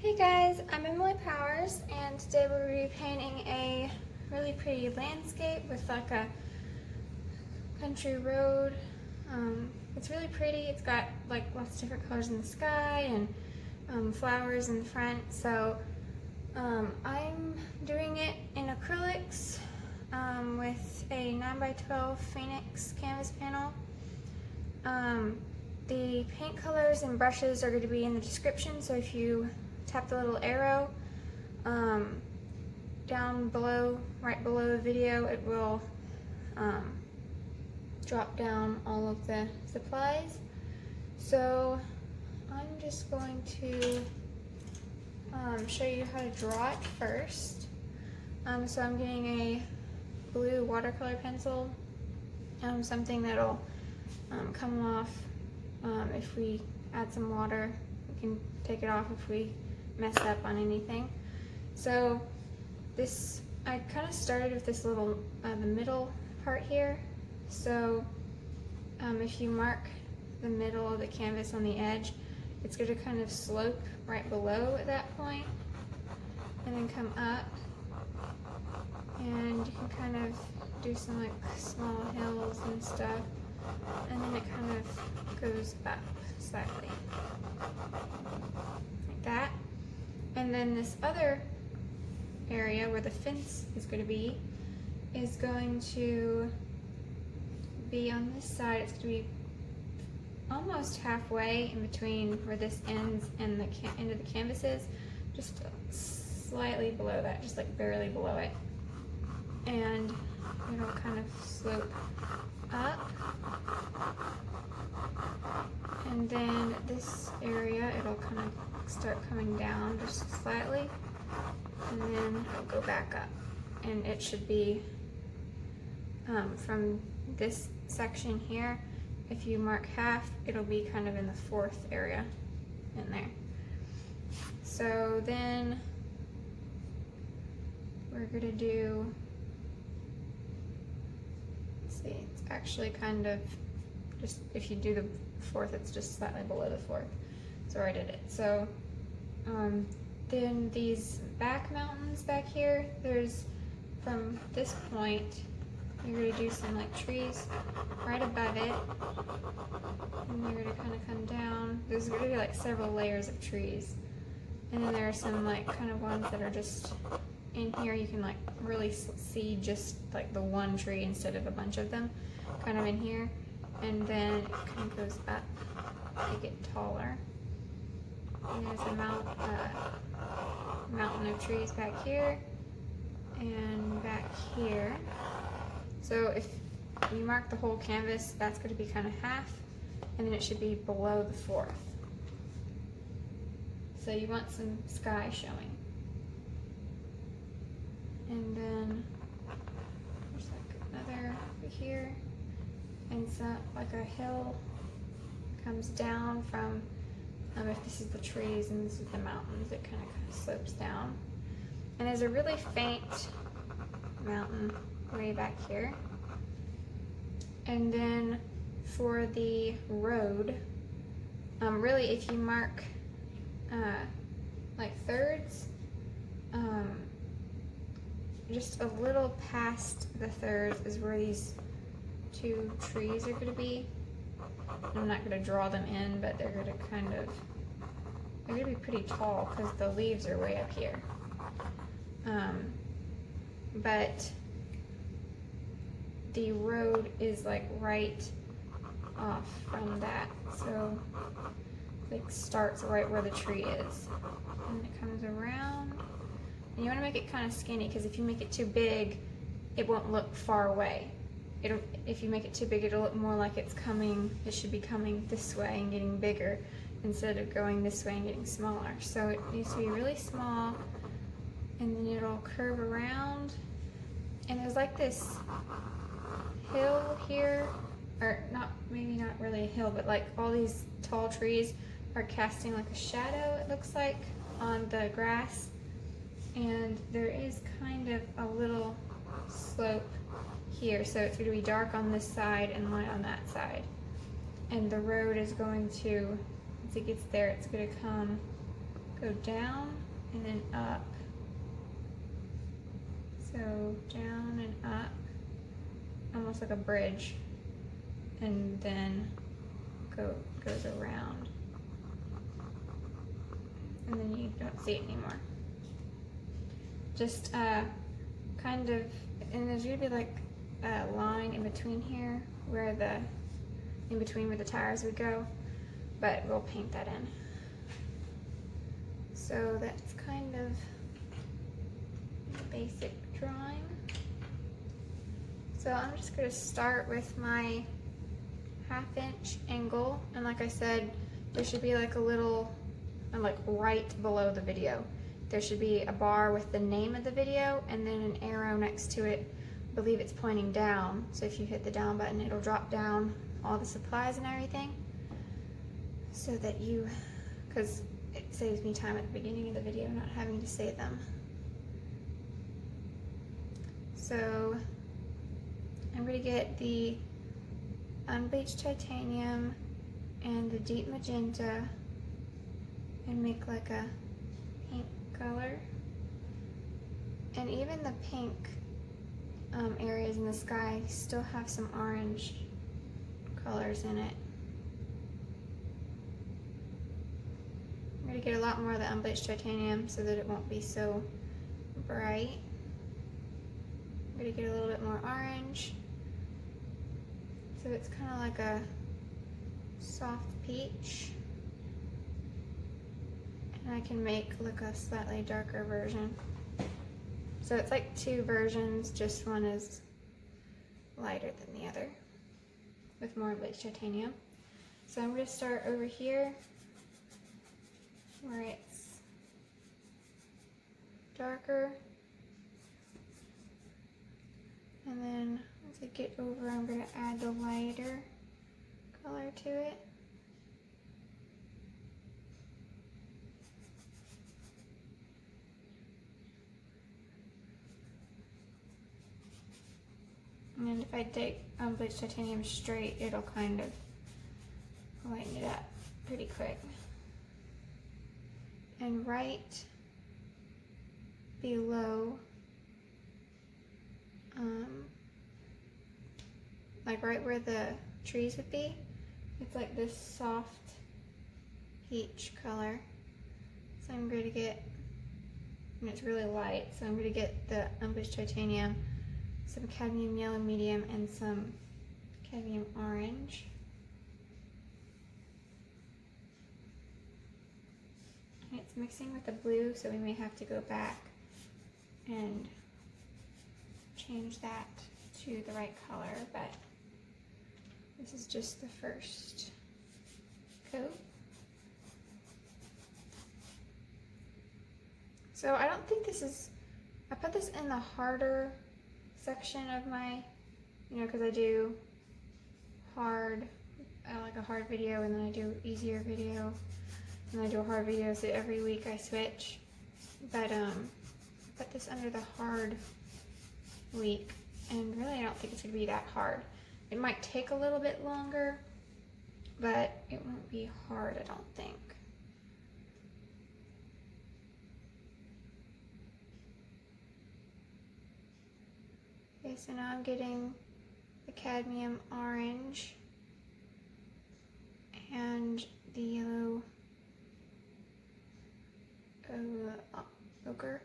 Hey guys, I'm Emily Powers, and today we're going to be painting a really pretty landscape with like a country road. It's really pretty. It's got like lots of different colors in the sky and flowers in the front. So I'm doing it in acrylics with a 9x12 Phoenix canvas panel. The paint colors and brushes are going to be in the description, so if you tap the little arrow down below, right below the video, it will drop down all of the supplies. So I'm just going to show you how to draw it first. So I'm getting a blue watercolor pencil, something that'll come off if we add some water. We can take it off if we mess up on anything. So this, I kind of started with this little, the middle part here. So if you mark the middle of the canvas on the edge, it's going to kind of slope right below at that point, and then come up, and you can kind of do some like small hills and stuff, and then it kind of goes up slightly, like that. And then this other area where the fence is going to be on this side. It's going to be almost halfway in between where this ends and the end of the canvas is, just slightly below that, just like barely below it. And it'll kind of slope up. And then this area, it'll kind of start coming down just slightly, and then it'll go back up. And it should be from this section here, if you mark half, it'll be kind of in the fourth area in there. So then we're gonna do, let's see, it's actually kind of just, if you do the fourth, it's just slightly below the fourth. So I did it. So then these back mountains back here, there's, from this point, you're going to do some like trees right above it, and you're going to kind of come down. There's going to be like several layers of trees, and then there are some like kind of ones that are just in here. You can like really see just like the one tree instead of a bunch of them kind of in here, and then it kind of goes up to get taller. And there's a mountain of trees back here and back here. So if you mark the whole canvas, that's going to be kind of half, and then it should be below the fourth. So you want some sky showing. And then there's like another over here, and so like a hill comes down from, if this is the trees and this is the mountains, it kind of slopes down. And there's a really faint mountain way back here. And then for the road, really if you mark like thirds, just a little past the thirds is where these two trees are going to be. I'm not going to draw them in, but they're going to they're going to be pretty tall because the leaves are way up here. But the road is like right off from that, so it like starts right where the tree is, and it comes around. And you want to make it kind of skinny, because if you make it too big, it won't look far away. If you make it too big, it'll look more like it's coming. It should be coming this way and getting bigger instead of going this way and getting smaller. So it needs to be really small, and then it'll curve around. And there's like this hill here, or not, maybe not really a hill, but like all these tall trees are casting like a shadow, it looks like, on the grass. And there is kind of a little slope here, so it's going to be dark on this side and light on that side. And the road is going to, once it gets there, it's going to come go down and then up. So down and up, almost like a bridge, and then goes around. And then you don't see it anymore. Just kind of, and there's gonna be like a line in between here where in between where the tires would go, but we'll paint that in. So that's kind of a basic drawing. So I'm just gonna start with my 1/2 inch angle, and like I said, there should be like a little, like right below the video, there should be a bar with the name of the video and then an arrow next to it. I believe it's pointing down, so if you hit the down button, it'll drop down all the supplies and everything, so that because it saves me time at the beginning of the video not having to say them. So I'm going to get the Unbleached Titanium and the deep magenta and make like a pink color. And even the pink areas in the sky still have some orange colors in it. I'm going to get a lot more of the Unbleached Titanium so that it won't be so bright. I'm going to get a little bit more orange, so it's kind of like a soft peach. And I can make like a slightly darker version. So it's like 2 versions, just one is lighter than the other with more Unbleached Titanium. So I'm going to start over here where it's darker. And then as I get over, I'm going to add the lighter color to it. And then if I take Unbleached Titanium straight, it'll kind of lighten it up pretty quick. And right below, like right where the trees would be, it's like this soft peach color. So I'm going to get, and it's really light, so I'm going to get the Unbleached Titanium, some cadmium yellow medium, and some cadmium orange. And it's mixing with the blue, so we may have to go back and change that to the right color, but this is just the first coat. So I don't think this is, I put this in the harder section of my, because I do hard, like a hard video, and then I do easier video, and then I do a hard video, so every week I switch. But I put this under the hard week, and really I don't think it's going to be that hard. It might take a little bit longer, but it won't be hard, I don't think. Okay, so now I'm getting the cadmium orange and the yellow ochre.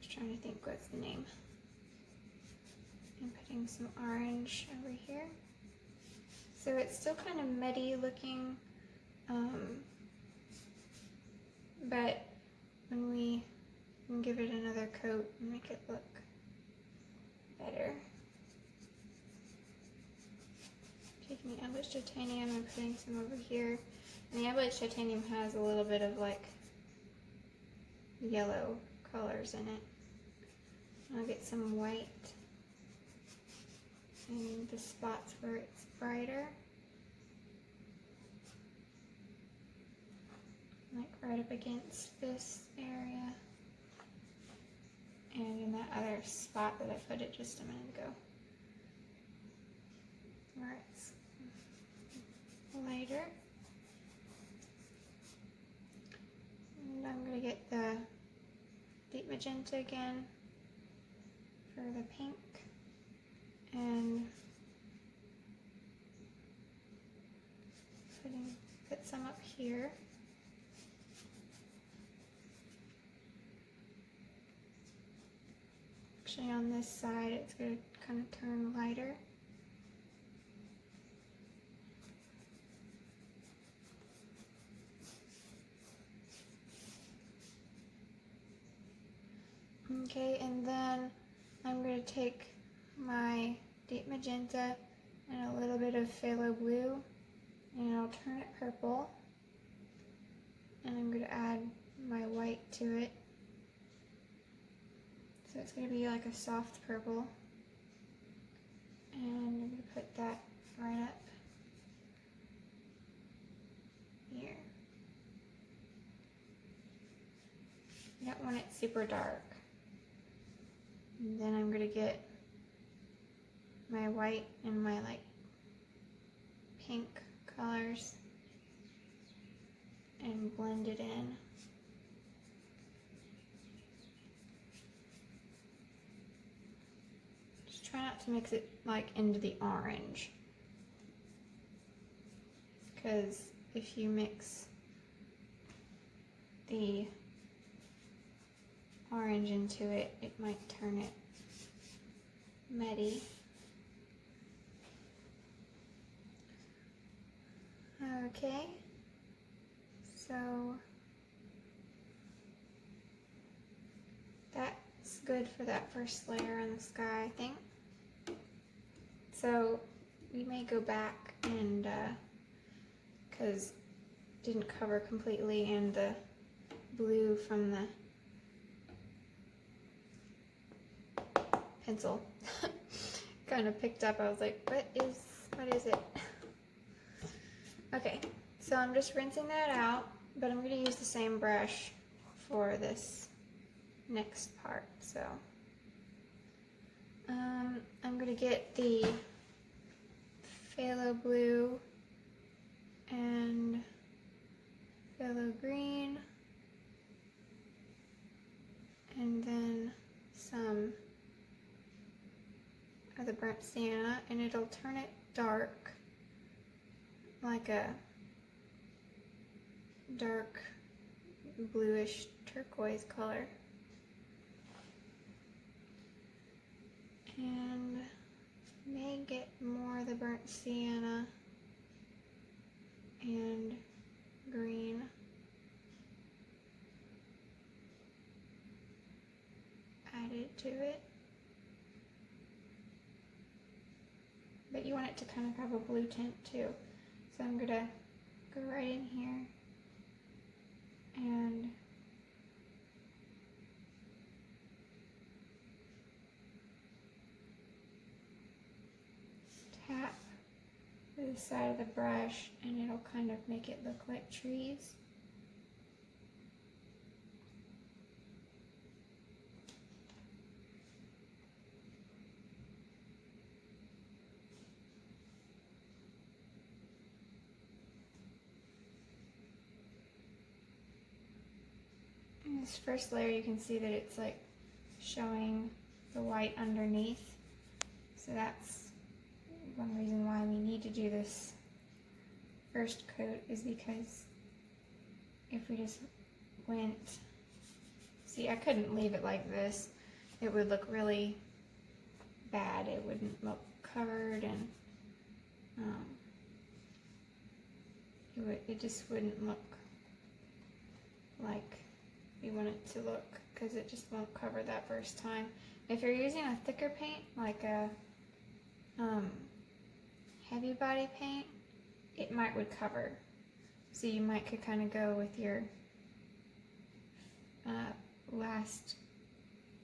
Just trying to think what's the name. I'm putting some orange over here. So it's still kind of muddy looking, but when we can give it another coat and make it look better. Taking the Unbleached Titanium and putting some over here. And the Unbleached Titanium has a little bit of like yellow colors in it. I'll get some white in the spots where it's brighter. Like right up against this area. And in that other spot that I put it just a minute ago, where it's lighter. magenta again for the pink, and put some up here. Actually, on this side, it's going to kind of turn lighter. Okay, and then I'm going to take my deep magenta and a little bit of phthalo blue, and I'll turn it purple, and I'm going to add my white to it. So it's going to be like a soft purple, and I'm going to put that right up here. You don't want it super dark. And then I'm going to get my white and my like pink colors and blend it in. Just try not to mix it like into the orange, because if you mix the orange into it, it might turn it muddy. Okay, so that's good for that first layer on the sky, I think. So we may go back and, because it didn't cover completely, and the blue from the pencil kind of picked up. I was like, what is it? Okay, so I'm just rinsing that out, but I'm going to use the same brush for this next part. So I'm going to get the Phthalo Blue and Phthalo Green, and then some of the burnt sienna, and it'll turn it dark, like a dark bluish turquoise color. And may get more of the burnt sienna and green added to it. But you want it to kind of have a blue tint too. So I'm gonna go right in here and tap the side of the brush, and it'll kind of make it look like trees. In this first layer, you can see that it's like showing the white underneath. So that's one reason why we need to do this first coat, is because if we just went, see, I couldn't leave it like this. It would look really bad. It wouldn't look covered, and it just wouldn't look like you want it to look, because it just won't cover that first time. If you're using a thicker paint, like a heavy body paint, it would cover. So you could kind of go with your last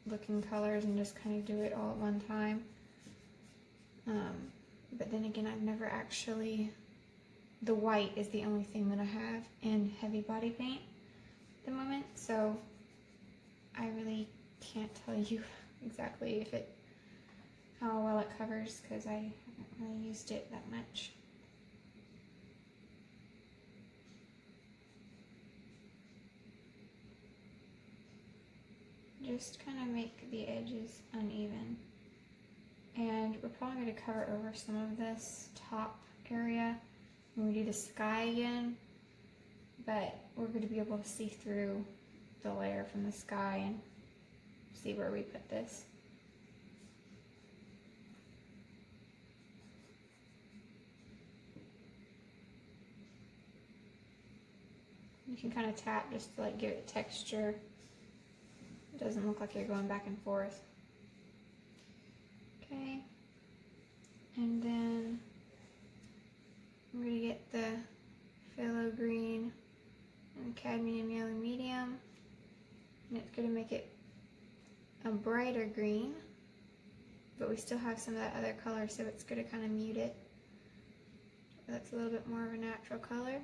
looking colors and just kind of do it all at one time. But then again, I've never actually, the white is the only thing that I have in heavy body paint at the moment, so I really can't tell you exactly how well it covers, because I haven't really used it that much. just kind of make the edges uneven. And we're probably going to cover over some of this top area when we do the sky again, but we're going to be able to see through the layer from the sky and see where we put this. You can kind of tap just to like give it texture. It doesn't look like you're going back and forth. Okay, and then I'm going to get the Phthalo Green and Cadmium Yellow Medium, and it's going to make it a brighter green, but we still have some of that other color, so it's going to kind of mute it. That's a little bit more of a natural color.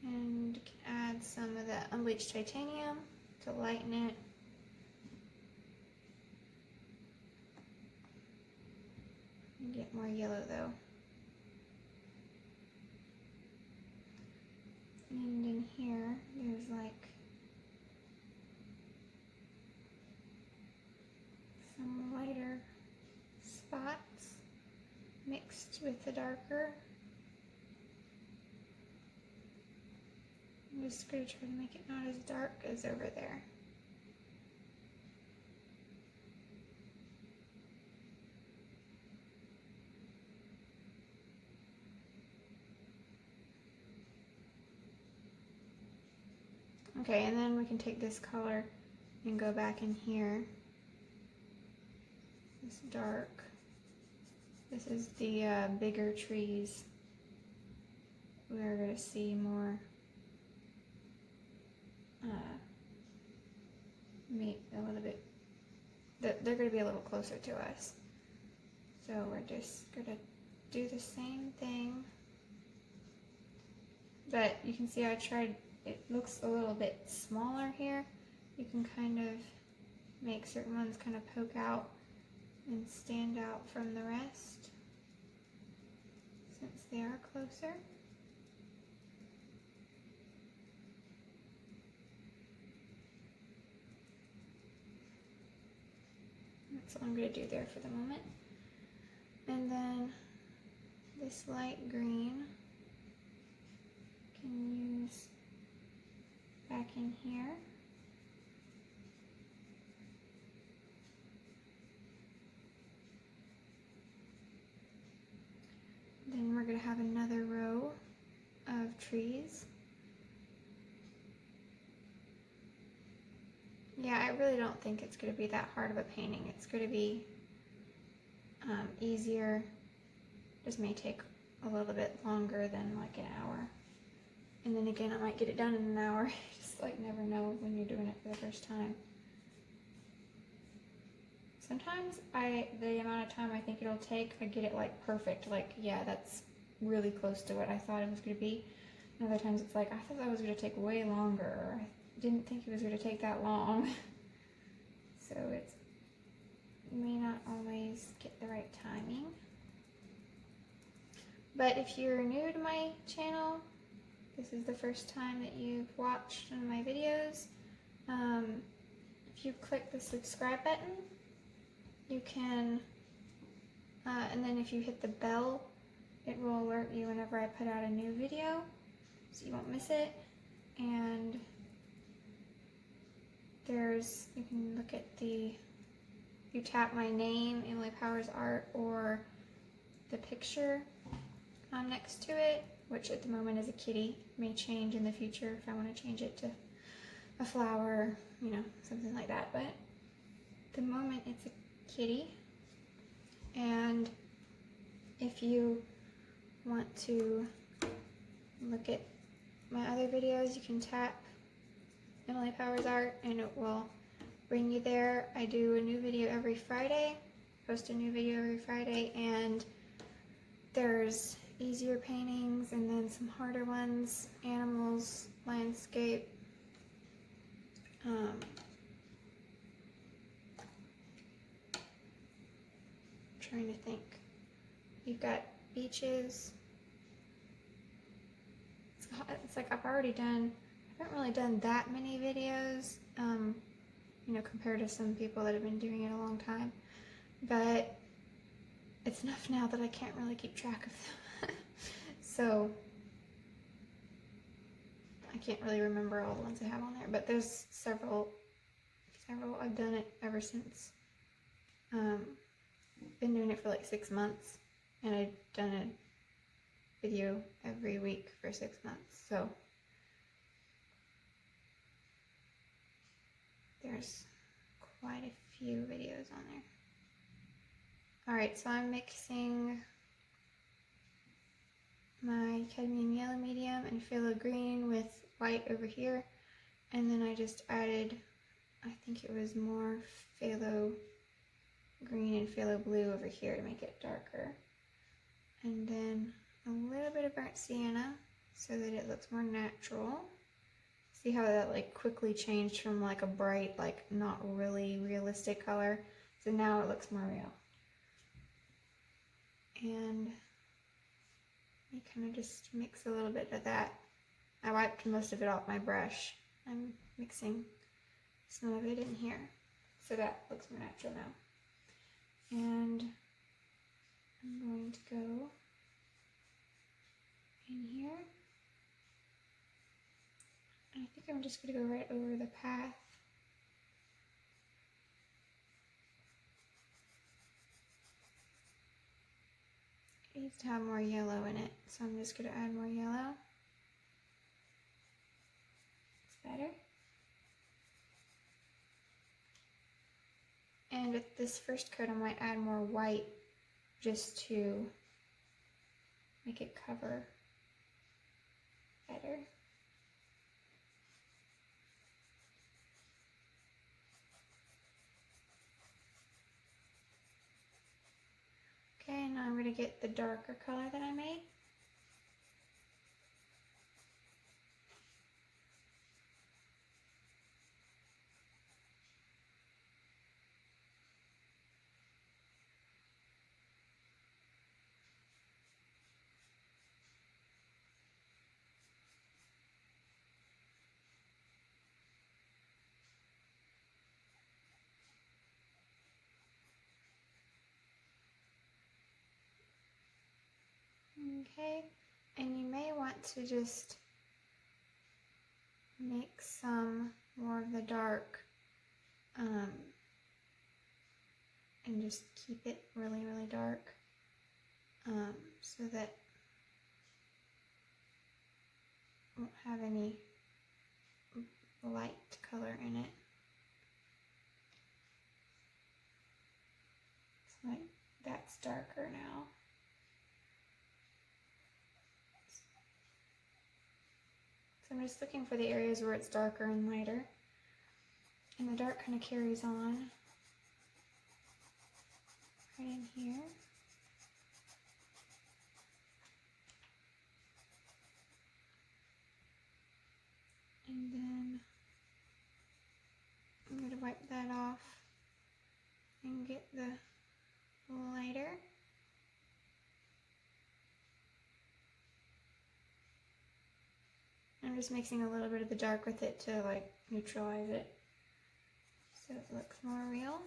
And you can add some of the Unbleached Titanium to lighten it. And get more yellow though. And in here, there's like some lighter spots mixed with the darker. I'm just going to try to make it not as dark as over there. Okay, and then we can take this color and go back in here. This dark. This is the bigger trees. We're going to see more meet a little bit. They're going to be a little closer to us. So we're just going to do the same thing. But you can see I tried, it looks a little bit smaller here. You can kind of make certain ones kind of poke out and stand out from the rest since they are closer. That's what I'm going to do there for the moment. And then this light green can use back in here. Then we're going to have another row of trees. Yeah, I really don't think it's going to be that hard of a painting. It's going to be easier. Just may take a little bit longer than like an hour. And then again, I might get it done in an hour. Just like never know when you're doing it for the first time. Sometimes the amount of time I think it'll take, I get it like perfect. Like, yeah, that's really close to what I thought it was going to be. And other times it's like, I thought that was going to take way longer. Or I didn't think it was going to take that long. So you may not always get the right timing. But if you're new to my channel, this is the first time that you've watched one of my videos, if you click the subscribe button, you can, and then if you hit the bell, it will alert you whenever I put out a new video, so you won't miss it. And you can look at you tap my name, Emily Powers Art, or the picture next to it, which at the moment is a kitty. May change in the future if I want to change it to a flower, you know, something like that. But at the moment it's a kitty. And if you want to look at my other videos, you can tap Emily Powers Art and it will bring you there. I do a new video every Friday, post a new video every Friday, and there's easier paintings and then some harder ones, animals, landscape. Trying to think. You've got beaches. It's like I haven't really done that many videos. you know, compared to some people that have been doing it a long time. But it's enough now that I can't really keep track of them. So I can't really remember all the ones I have on there, but there's several. I've done it ever since. Been doing it for like 6 months, and I've done a video every week for 6 months. So there's quite a few videos on there. Alright, so I'm mixing my cadmium yellow medium and phthalo green with white over here, and then I just added, I think it was more phthalo green and phthalo blue over here to make it darker, and then a little bit of burnt sienna so that it looks more natural. See how that like quickly changed from like a bright, like not really realistic color, so now it looks more real. And you kind of just mix a little bit of that. I wiped most of it off my brush. I'm mixing some of it in here, so that looks more natural now. And I'm going to go in here. And I think I'm just going to go right over the path. It needs to have more yellow in it, so I'm just going to add more yellow. It's better. And with this first coat, I might add more white just to make it cover better. Okay, now I'm going to get the darker color that I made. Okay, and you may want to just make some more of the dark and just keep it really, really dark so that it won't have any light color in it. It's like that's darker now. So I'm just looking for the areas where it's darker and lighter. And the dark kind of carries on right in here. And then I'm going to wipe that off and get the lighter. I'm just mixing a little bit of the dark with it to like neutralize it so it looks more real.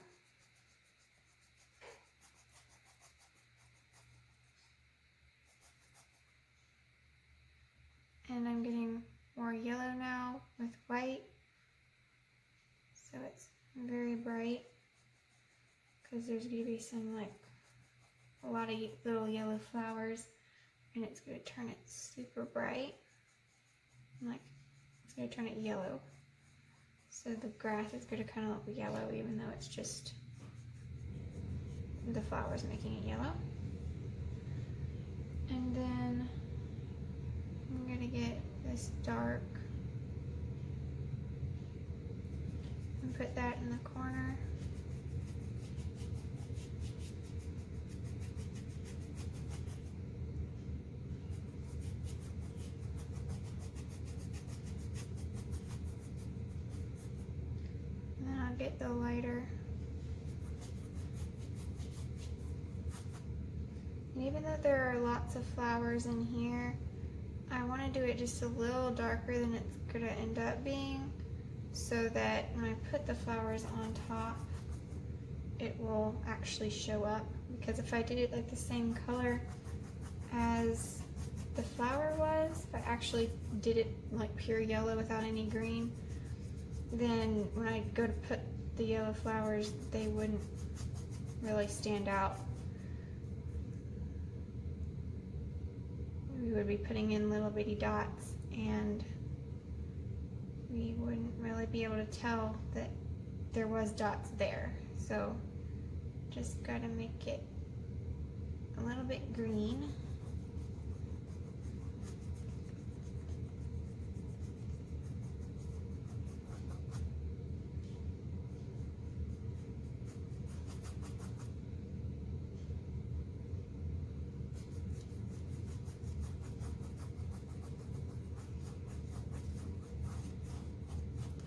And I'm getting more yellow now with white, so it's very bright because there's going to be some like a lot of little yellow flowers, and it's going to turn it super bright. Like it's going to turn it yellow, so the grass is going to kind of look yellow even though it's just the flowers making it yellow. And then I'm going to get this dark and put that in the corner. And then I'll get the lighter. And even though there are lots of flowers in here, I want to do it just a little darker than it's going to end up being, so that when I put the flowers on top, it will actually show up. Because if I did it like the same color as the flower was, if I actually did it like pure yellow without any green, then when I go to put the yellow flowers, they wouldn't really stand out. We would be putting in little bitty dots, and we wouldn't really be able to tell that there was dots there. So just gotta make it a little bit green.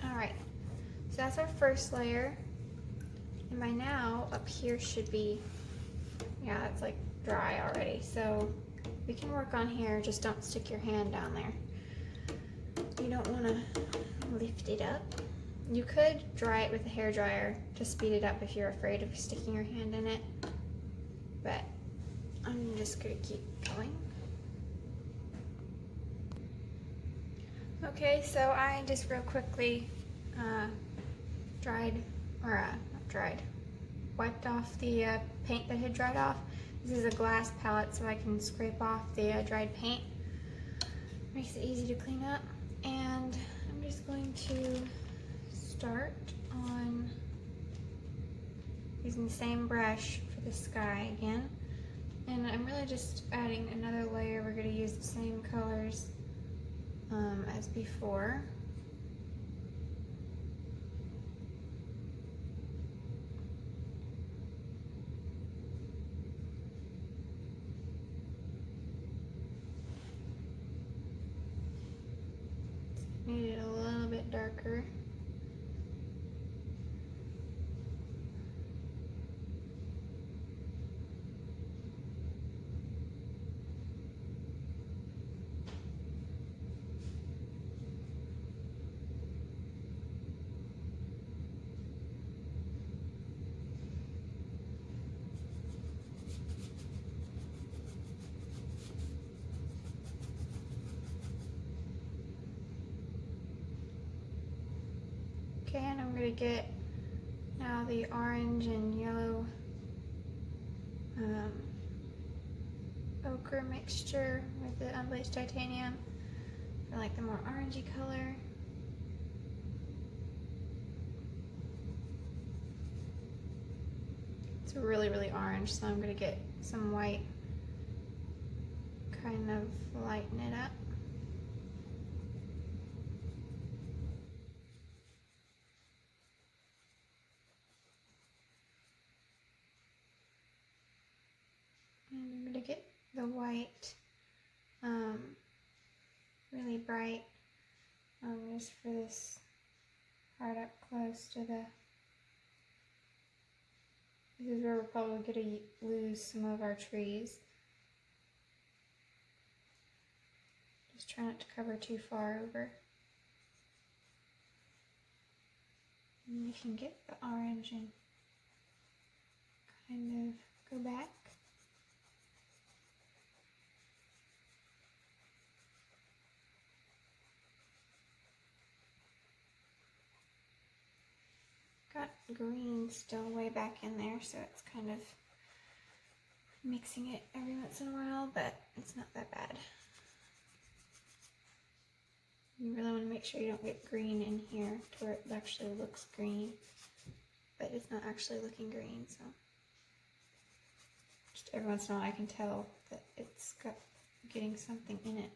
Alright, so that's our first layer. And by now, up here should be, yeah, it's like dry already. So we can work on here, just don't stick your hand down there. You don't want to lift it up. You could dry it with a hairdryer to speed it up if you're afraid of sticking your hand in it. But I'm just going to keep going. Okay, so I just real quickly wiped off the paint that had dried off. This is a glass palette, so I can scrape off the dried paint. Makes it easy to clean up. And I'm just going to start on using the same brush for the sky again. And I'm really just adding another layer. We're going to use the same colors as before. Made it a little bit darker. Okay, and I'm going to get now the orange and yellow ochre mixture with the unbleached titanium. I like the more orangey color. It's really, really orange, so I'm going to get some white, kind of lighten it up. And I'm going to get the white really bright just for this part up close to the, this is where we're probably going to lose some of our trees. Just try not to cover too far over. And you can get the orange and kind of go back. Got green still way back in there, so it's kind of mixing it every once in a while, but it's not that bad. You really want to make sure you don't get green in here to where it actually looks green, but it's not actually looking green, so just every once in a while I can tell that it's got getting something in it.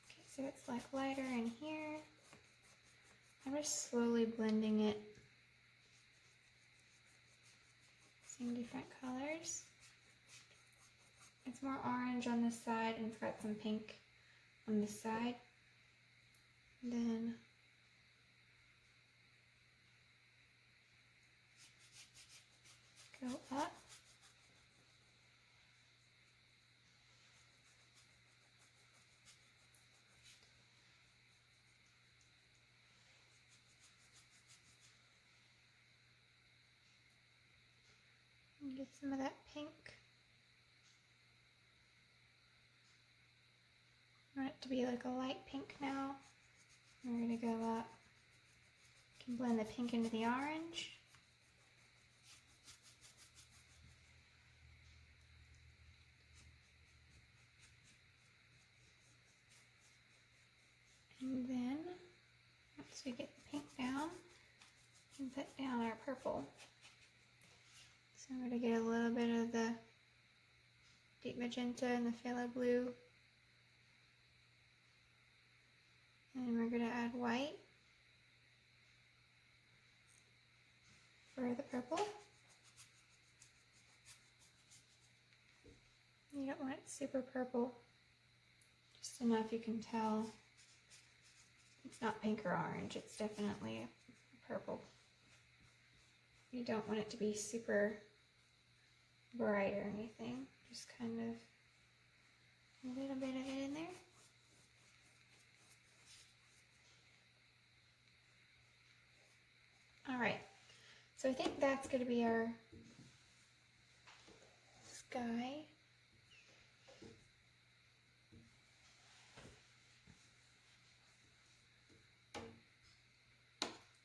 Okay, so it's like lighter in here. I'm just slowly blending it, seeing different colors. It's more orange on this side, and it's got some pink on this side. Then go up. And get some of that pink. I want it to be like a light pink now. We're going to go up. You can blend the pink into the orange. And then, once we get the pink down, we can put down our purple. So I'm going to get a little bit of the deep magenta and the phthalo blue. And we're going to add white for the purple. You don't want it super purple, just enough you can tell it's not pink or orange, it's definitely a purple. You don't want it to be super bright or anything, just kind of a little bit of it in there. Alright, so I think that's going to be our sky.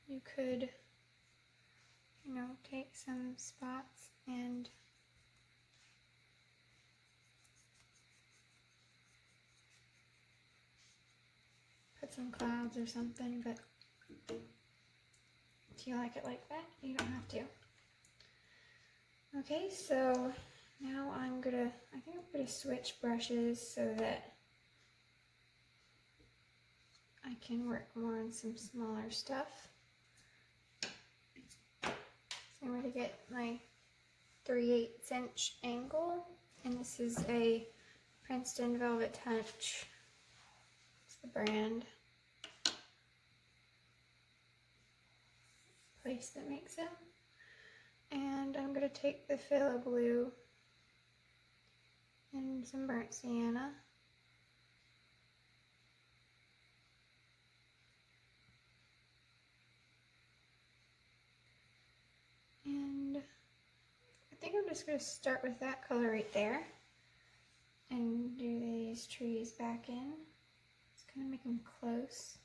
You could, you know, take some spots and put some clouds or something, but if you like it like that, you don't have to. Okay, so now I think I'm gonna switch brushes so that I can work more on some smaller stuff. So I'm going to get my 3/8 inch angle, and this is a Princeton Velvet Touch. It's the brand place that makes them. And I'm going to take the Phthalo Blue and some burnt sienna. And I think I'm just going to start with that color right there and do these trees back in. Just kind of make them close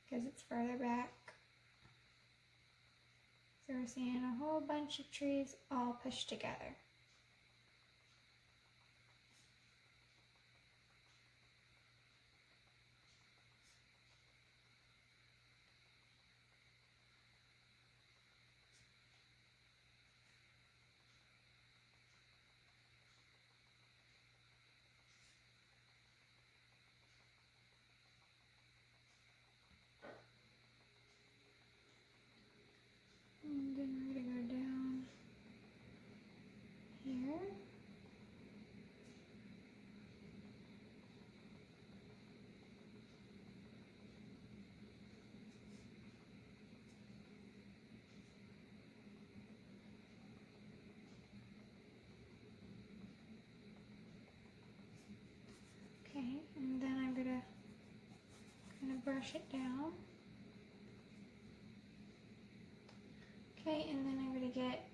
because it's farther back. So we're seeing a whole bunch of trees all pushed together. And then we're going to go down here. Okay, and then I'm going to kind of brush it down. Okay, and then I'm going to get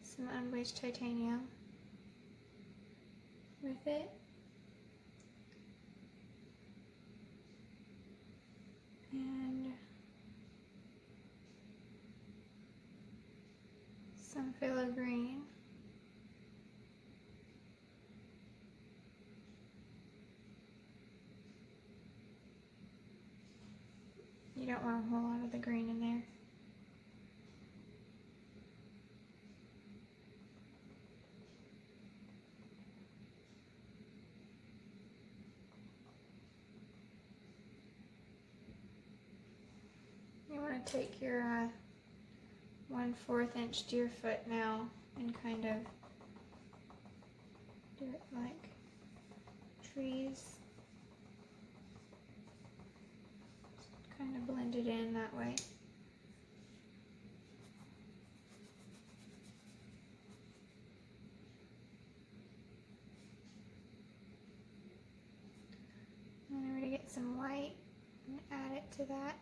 some Unbleached Titanium with it. And some Phthalo Green. You don't want a whole lot of the green in there. You want to take your 1/4 inch Deerfoot now and kind of do it like trees. Just kind of blend it in that way. And I'm going to get some white and add it to that.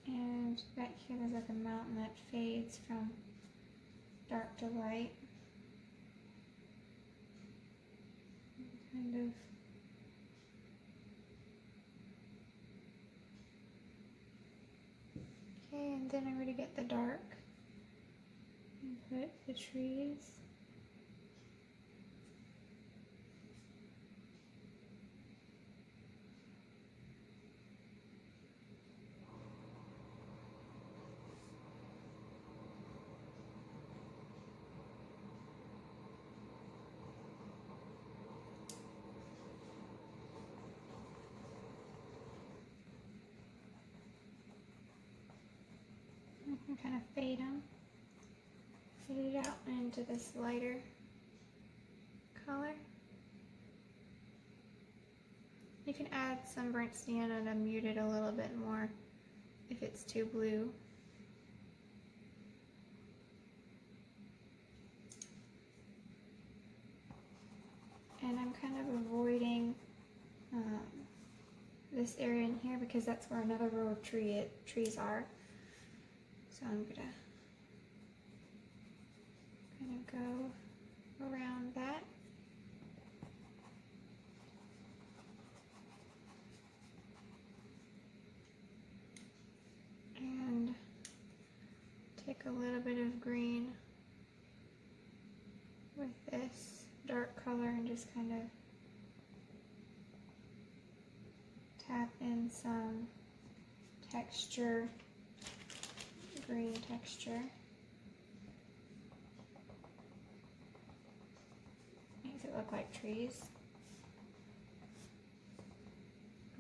And back Okay, there's like a mountain that fades from dark to light. Kind of. Okay, and then I'm going to get the dark and put the trees. I can kind of fade it out into this lighter color. You can add some burnt sienna to mute it a little bit more if it's too blue. And I'm kind of avoiding this area in here because that's where another row of trees are. So I'm gonna kind of go around that. And take a little bit of green with this dark color and just kind of tap in some texture, green texture. Makes it look like trees.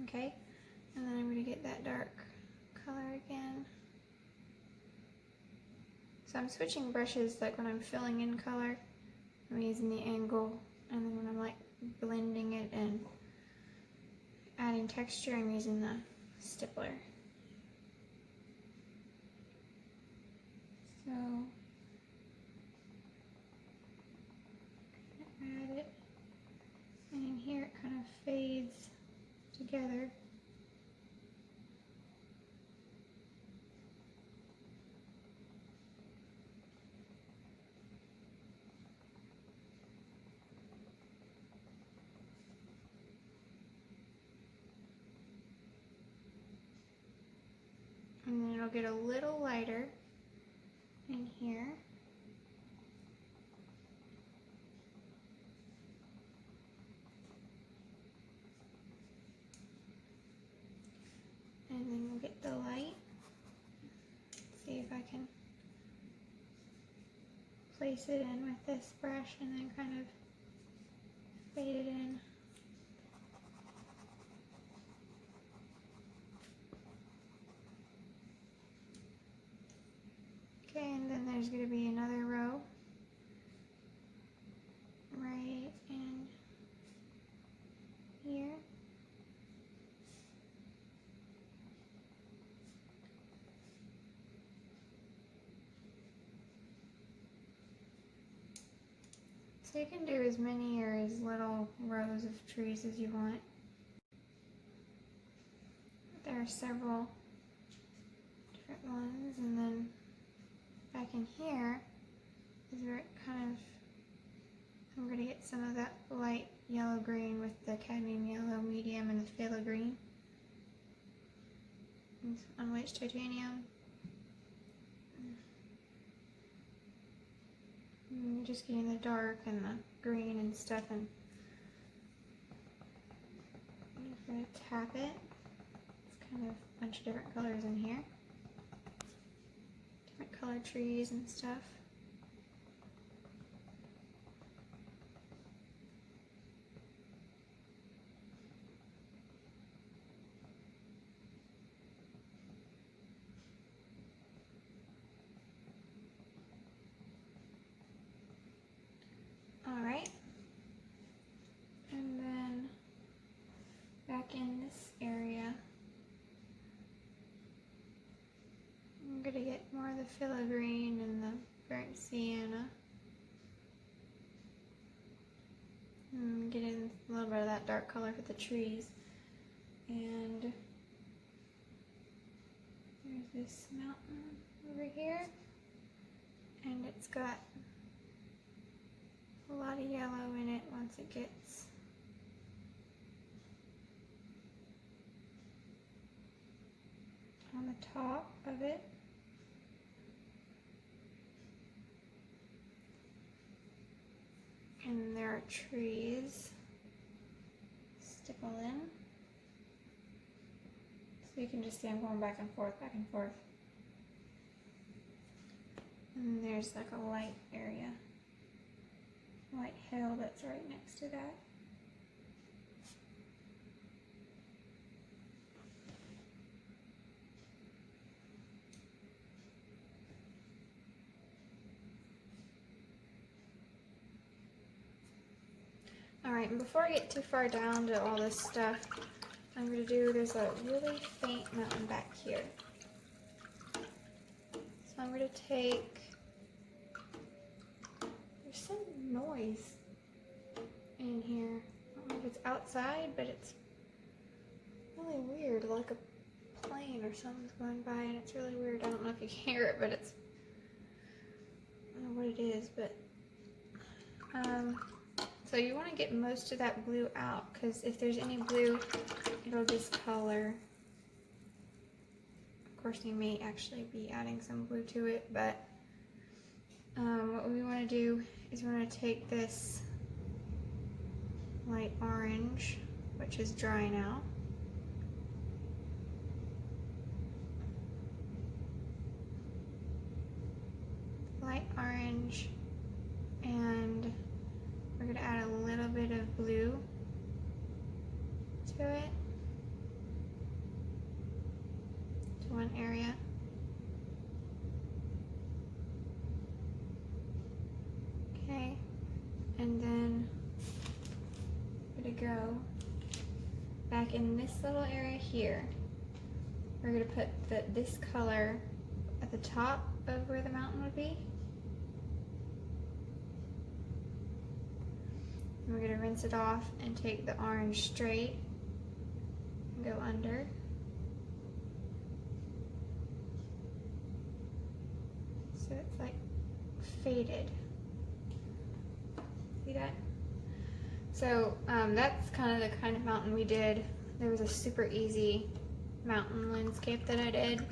Okay, and then I'm going to get that dark color again. So I'm switching brushes, like when I'm filling in color, I'm using the angle, and then when I'm like blending it and adding texture, I'm using the stippler. So add it, and in here it kind of fades together. And then it'll get a little lighter in here. And then we'll get the light. See if I can place it in with this brush and then kind of fade it in. Okay, and then there's going to be another row right in here. So you can do as many or as little rows of trees as you want. There are several different ones, and then back in here is where it kind of, I'm going to get some of that light yellow green with the cadmium yellow medium and the phthalo green. And some unbleached titanium. And just getting the dark and the green and stuff, and I'm just going to tap it. It's kind of a bunch of different colors in here. Different colored trees and stuff. Alright, and then back in this area, I'm going to get more of the phthalo green and the burnt sienna. And get in a little bit of that dark color for the trees. And I'm There's this mountain over here, and it's got a lot of yellow in it once it gets on the top of it. And there are trees stippled in. So you can just see I'm going back and forth, back and forth. And there's like a light area, light hill that's right next to that. Alright, and before I get too far down to all this stuff, I'm going to do, there's a really faint mountain back here. So I'm going to take, there's some noise in here. I don't know if it's outside, but it's really weird, like a plane or something's going by, and it's really weird. I don't know if you can hear it, but it's, I don't know what it is, but so you want to get most of that blue out, because if there's any blue, it'll discolor. Of course, you may actually be adding some blue to it, but what we want to do is we want to take this light orange, which is dry now, light orange, and we're going to add a little bit of blue to it, to one area. Okay, and then I'm going to go back in this little area here. We're going to put this color at the top of where the mountain would be. We're going to rinse it off and take the orange straight and go under. So it's like faded. See that? So that's kind of mountain we did. There was a super easy mountain landscape that I did.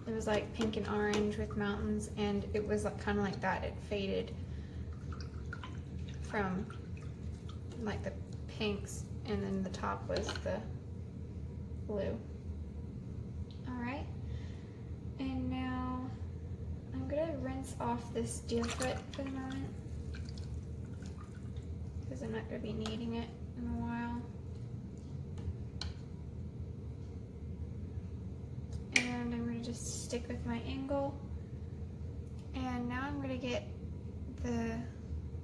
It was like pink and orange with mountains, and it was like, kind of like that. It faded from like the pinks, and then the top was the blue. Alright, and now I'm gonna rinse off this Deerfoot for the moment, because I'm not gonna be needing it in a while. And I'm gonna just stick with my angle, and now I'm gonna get the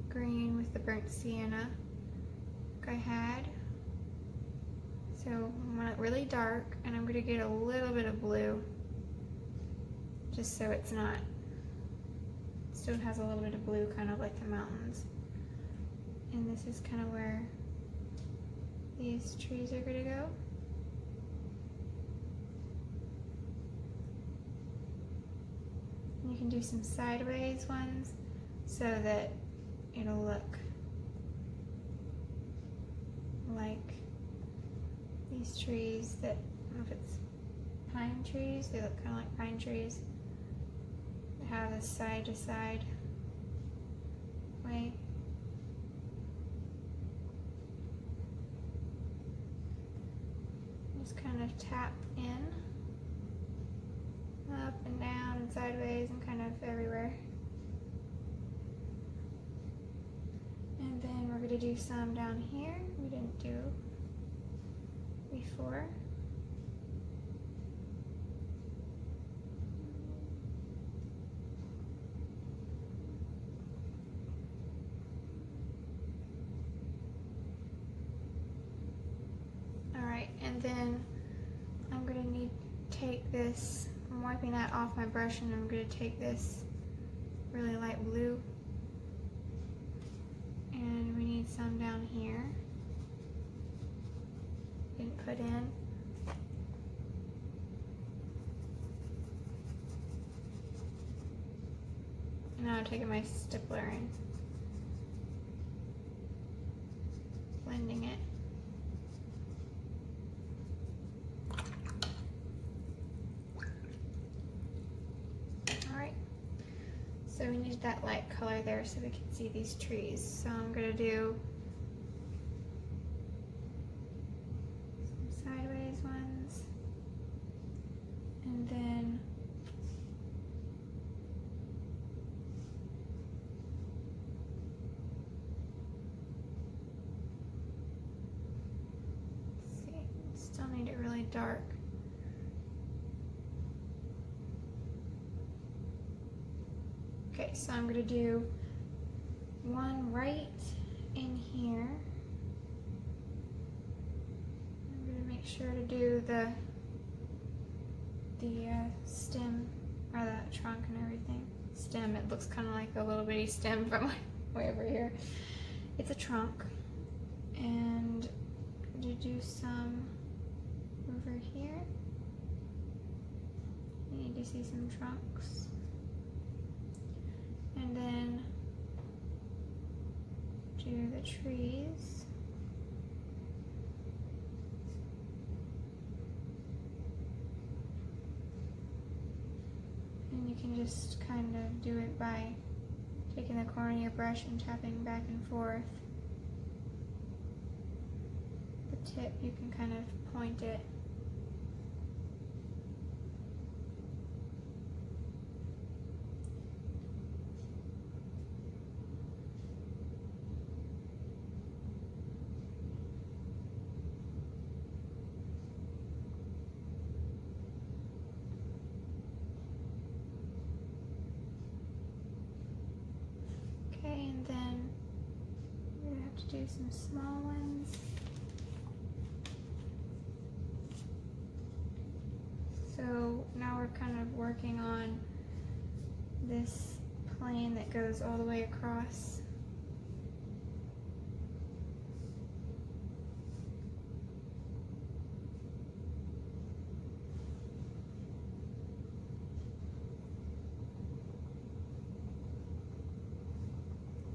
green with the burnt sienna I had. So I want it really dark, and I'm going to get a little bit of blue, just so it's not, still has a little bit of blue, kind of like the mountains. And this is kind of where these trees are going to go. And you can do some sideways ones so that it'll look like these trees that, I don't know if it's pine trees, they look kind of like pine trees. They have a side to side way. Just kind of tap in, up and down and sideways and kind of everywhere. And then we're going to do some down here we didn't do before. Alright, and then I'm going to need to take this, I'm wiping that off my brush, and I'm going to take this really light blue, and we need some down here. Didn't put in. And now I'm taking my stippler and blending it. Alright, so we need that light color there so we can see these trees. So I'm going to do some sideways ones, and then still need it really dark. Okay, so I'm gonna do one right in here. I'm gonna make sure to do the stem, or the trunk and everything. Stem, it looks kind of like a little bitty stem from way over here. It's a trunk. And I'm gonna do some over here. You need to see some trunks. And then do the trees. And you can just kind of do it by taking the corner of your brush and tapping back and forth. The tip, you can kind of point it. Okay, and then we're gonna have to do some small ones. So now we're kind of working on this plane that goes all the way across.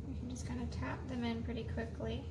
You can just kind of tap them in pretty quickly.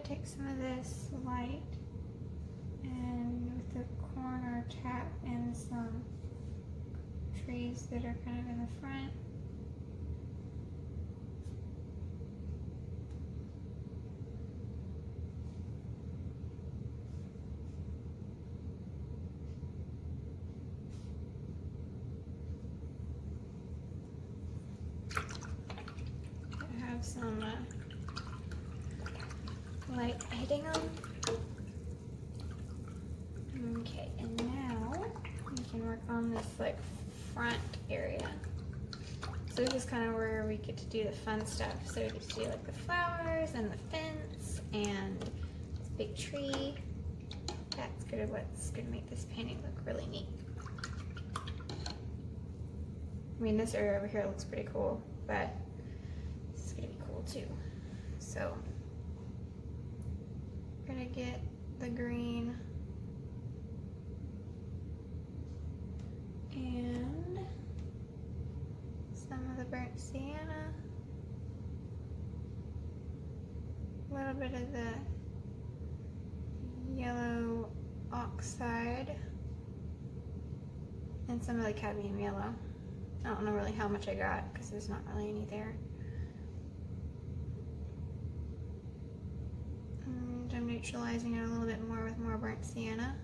Take some of this light and with the corner tap in some trees that are kind of in the front. I have some light hitting them. Okay, and now we can work on this like front area. So this is kind of where we get to do the fun stuff. So we get to do like the flowers and the fence and this big tree. That's good of what's gonna make this painting look really neat. I mean, this area over here looks pretty cool, but this is gonna be cool too. So we're gonna get the green and some of the burnt sienna, a little bit of the yellow oxide, and some of the cadmium yellow. I don't know really how much I got because there's not really any there. And I'm neutralizing it a little bit more with more burnt sienna.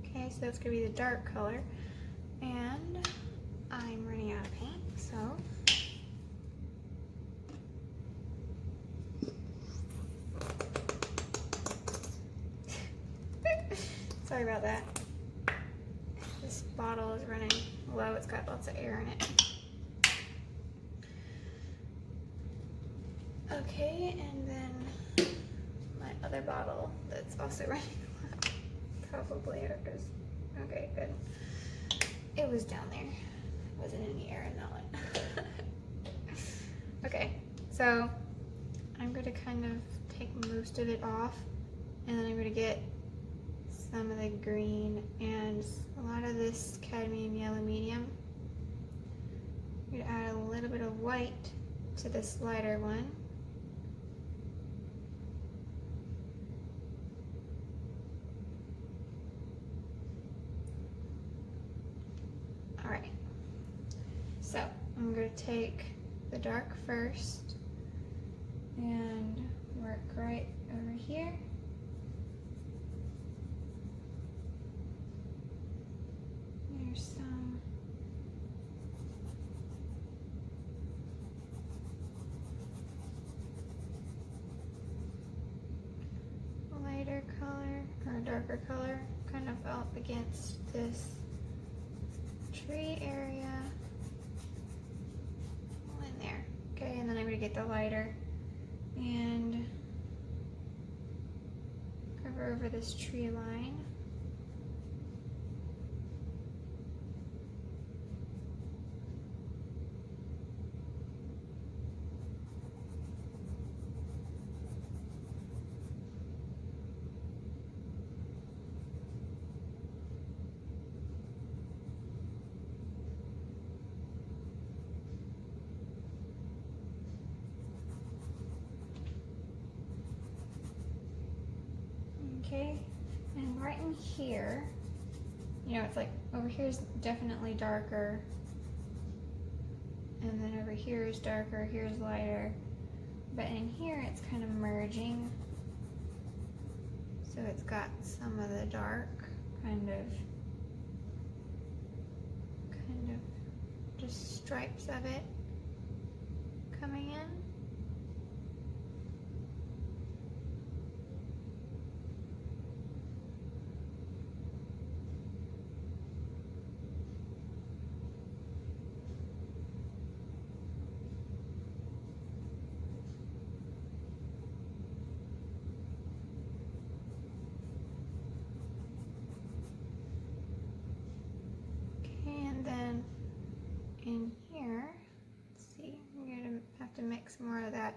Okay, so that's going to be the dark color. And I'm Sorry about that. This bottle is running low. It's got lots of air in it. Okay, and then my other bottle that's also running low. Probably because, okay, good. It was down there. It wasn't any air in that one. Okay, so I'm going to kind of take most of it off, and then I'm going to get some of the green and a lot of this cadmium yellow medium. I'm going to add a little bit of white to this lighter one. Alright, so I'm going to take the dark first and work right over here. There's some lighter color or darker color kind of up against this tree area. All in there. Okay, and then I'm going to get the lighter and cover over this tree line. Okay, and right in here, you know, it's like over here is definitely darker, and then over here is darker, here's lighter, but in here it's kind of merging, so it's got some of the dark kind of just stripes of it coming in. In here, let's see, I'm going to have to mix more of that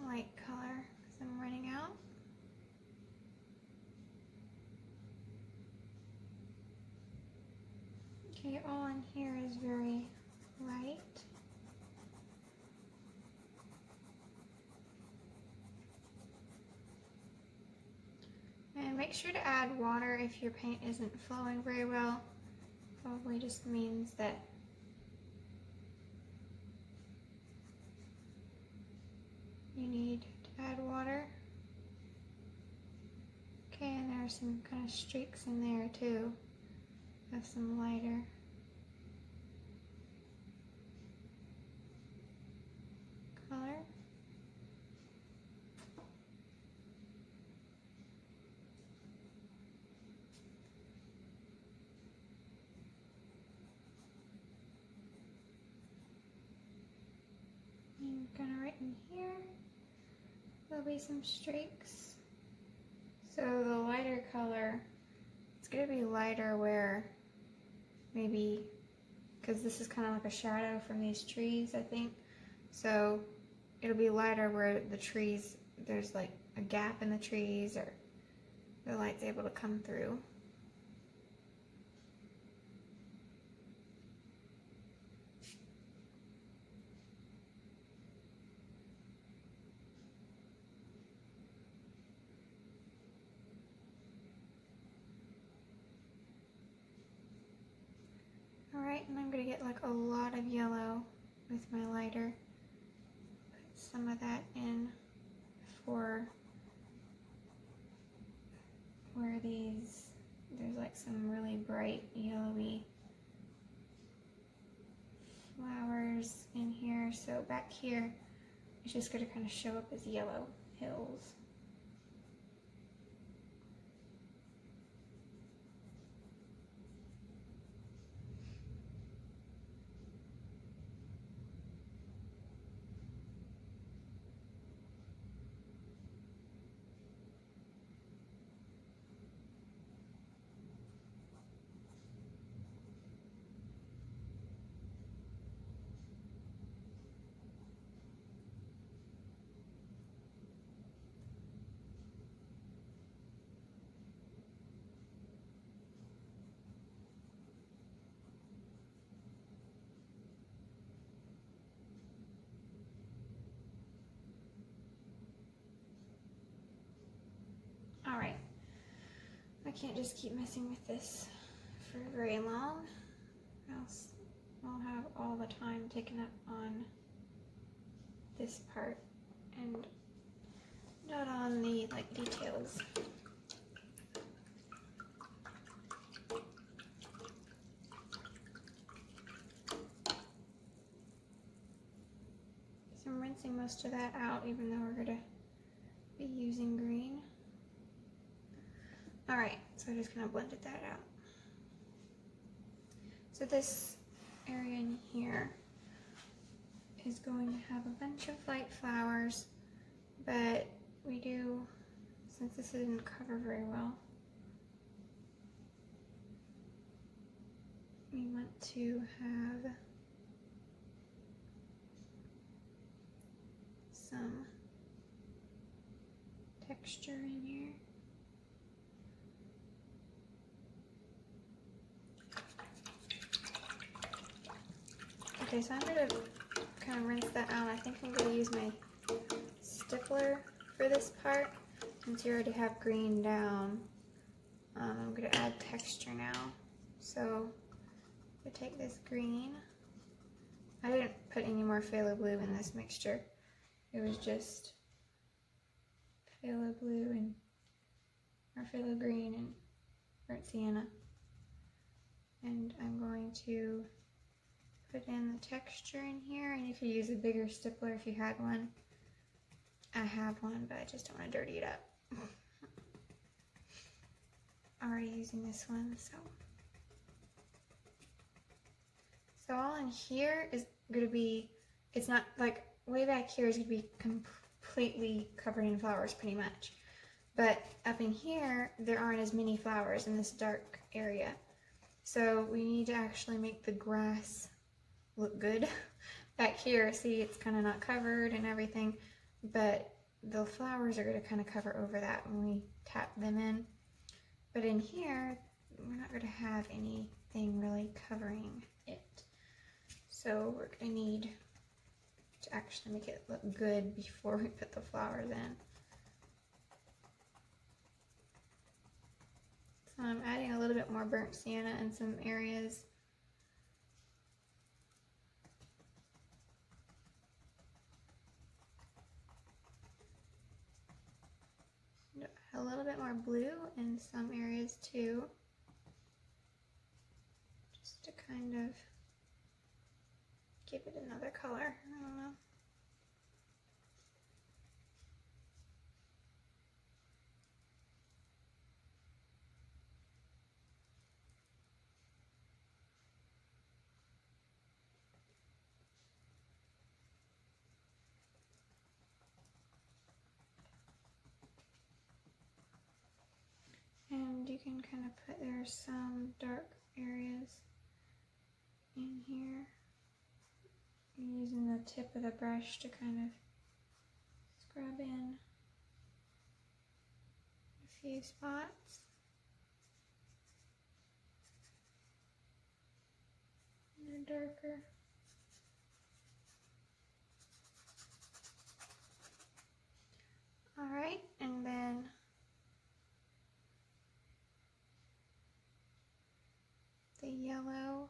light color because I'm running out. Okay, all in here is very light. And make sure to add water if your paint isn't flowing very well. Probably just means that you need to add water. Okay, and there are some kind of streaks in there too of some lighter. Color. And kind of right in here, there'll be some streaks. So the lighter color, it's going to be lighter where maybe, because this is kind of like a shadow from these trees, I think. So it'll be lighter where the trees, there's like a gap in the trees or the light's able to come through. Alright, and I'm going to get like a lot of yellow with my lighter. Put some of that in for where there's like some really bright yellowy flowers in here. So back here, it's just going to kind of show up as yellow hills. can't just keep messing with this for very long, else I'll have all the time taken up on this part and not on the like details. So I'm rinsing most of that out, even though we're going to be using green. Alright, so I just kind of blended that out. So this area in here is going to have a bunch of light flowers, but we do, since this didn't cover very well, we want to have some texture in here. Okay, so I'm going to kind of rinse that out. I think I'm going to use my stippler for this part. Since you already have green down, I'm going to add texture now. So I take this green. I didn't put any more Phthalo Blue in this mixture. It was just Phthalo Blue and or Phthalo Green and burnt sienna. And I'm going to put in the texture in here, and you could use a bigger stippler if you had one. I have one, but I just don't want to dirty it up. Already using this one, so all in here is going to be, it's not like way back here is going to be completely covered in flowers pretty much, but up in here there aren't as many flowers in this dark area, so we need to actually make the grass look good. Back here, see, it's kind of not covered and everything, but the flowers are going to kind of cover over that when we tap them in. But in here, we're not going to have anything really covering it. So we're going to need to actually make it look good before we put the flowers in. So I'm adding a little bit more burnt sienna in some areas. A little bit more blue in some areas too, just to kind of give it another color. I don't know. And you can kind of put, there's some dark areas in here. I'm using the tip of the brush to kind of scrub in a few spots. And they're darker. Alright, and then the yellow,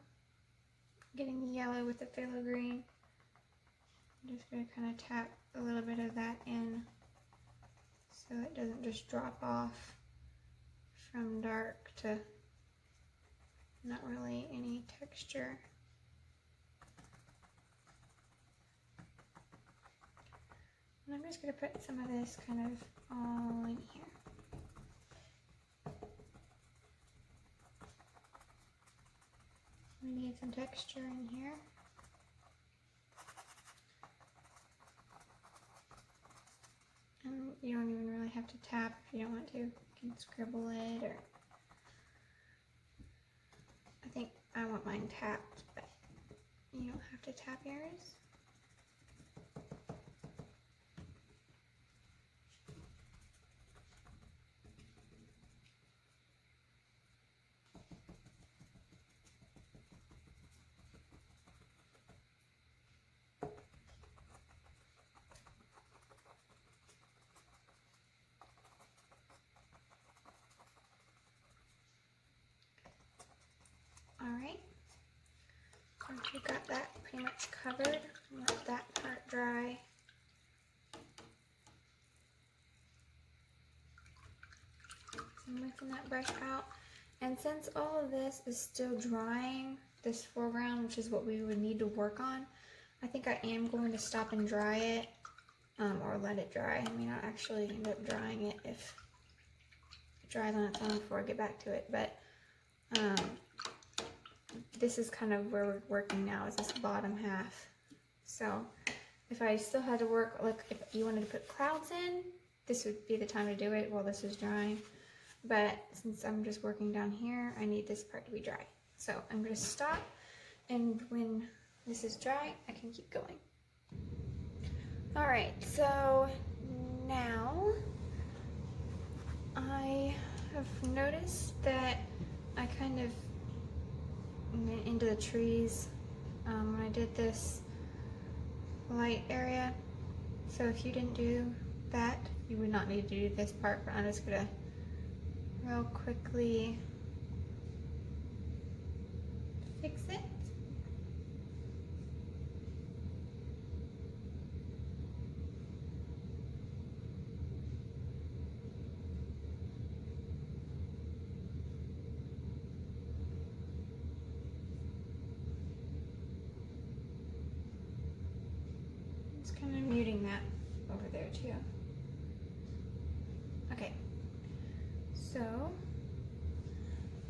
getting the yellow with the Phthalo Green. I'm just going to kind of tap a little bit of that in so it doesn't just drop off from dark to not really any texture. And I'm just going to put some of this kind of all in here. We need some texture in here. And you don't even really have to tap if you don't want to. You can scribble it, or I think I want mine tapped, but you don't have to tap yours. Once you've got that pretty much covered, let that part dry. So I'm whipping that brush out. And since all of this is still drying, this foreground, which is what we would need to work on, I think I am going to stop and dry it, or let it dry. I mean, I'll actually end up drying it if it dries on its own before I get back to it. But this is kind of where we're working now, is this bottom half. So if I still had to work, like if you wanted to put clouds in, this would be the time to do it while this is drying. But since I'm just working down here, I need this part to be dry. So I'm going to stop, and when this is dry, I can keep going. Alright, so now I have noticed that I kind of went into the trees when I did this light area. So if you didn't do that, you would not need to do this part, but I'm just going to real quickly fix it. Just kind of muting that over there too. Okay, so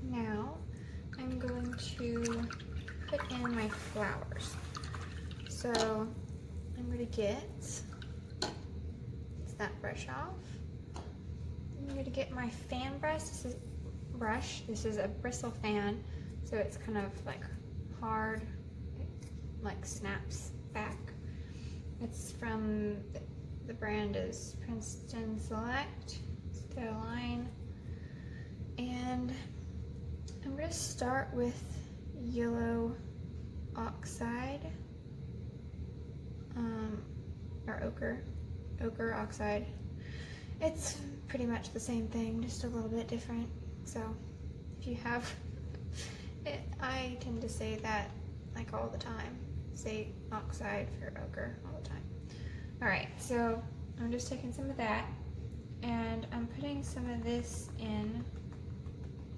now I'm going to put in my flowers. So I'm going to get that brush off. I'm going to get my fan brush. This is a Bristle Fan, so it's kind of like hard, it like snaps back. It's from, the brand is Princeton Select, Sterling, and I'm going to start with yellow oxide, or ochre oxide. It's pretty much the same thing, just a little bit different. So if you have it, I tend to say that like all the time. Say oxide for ochre all the time. Alright, so I'm just taking some of that and I'm putting some of this in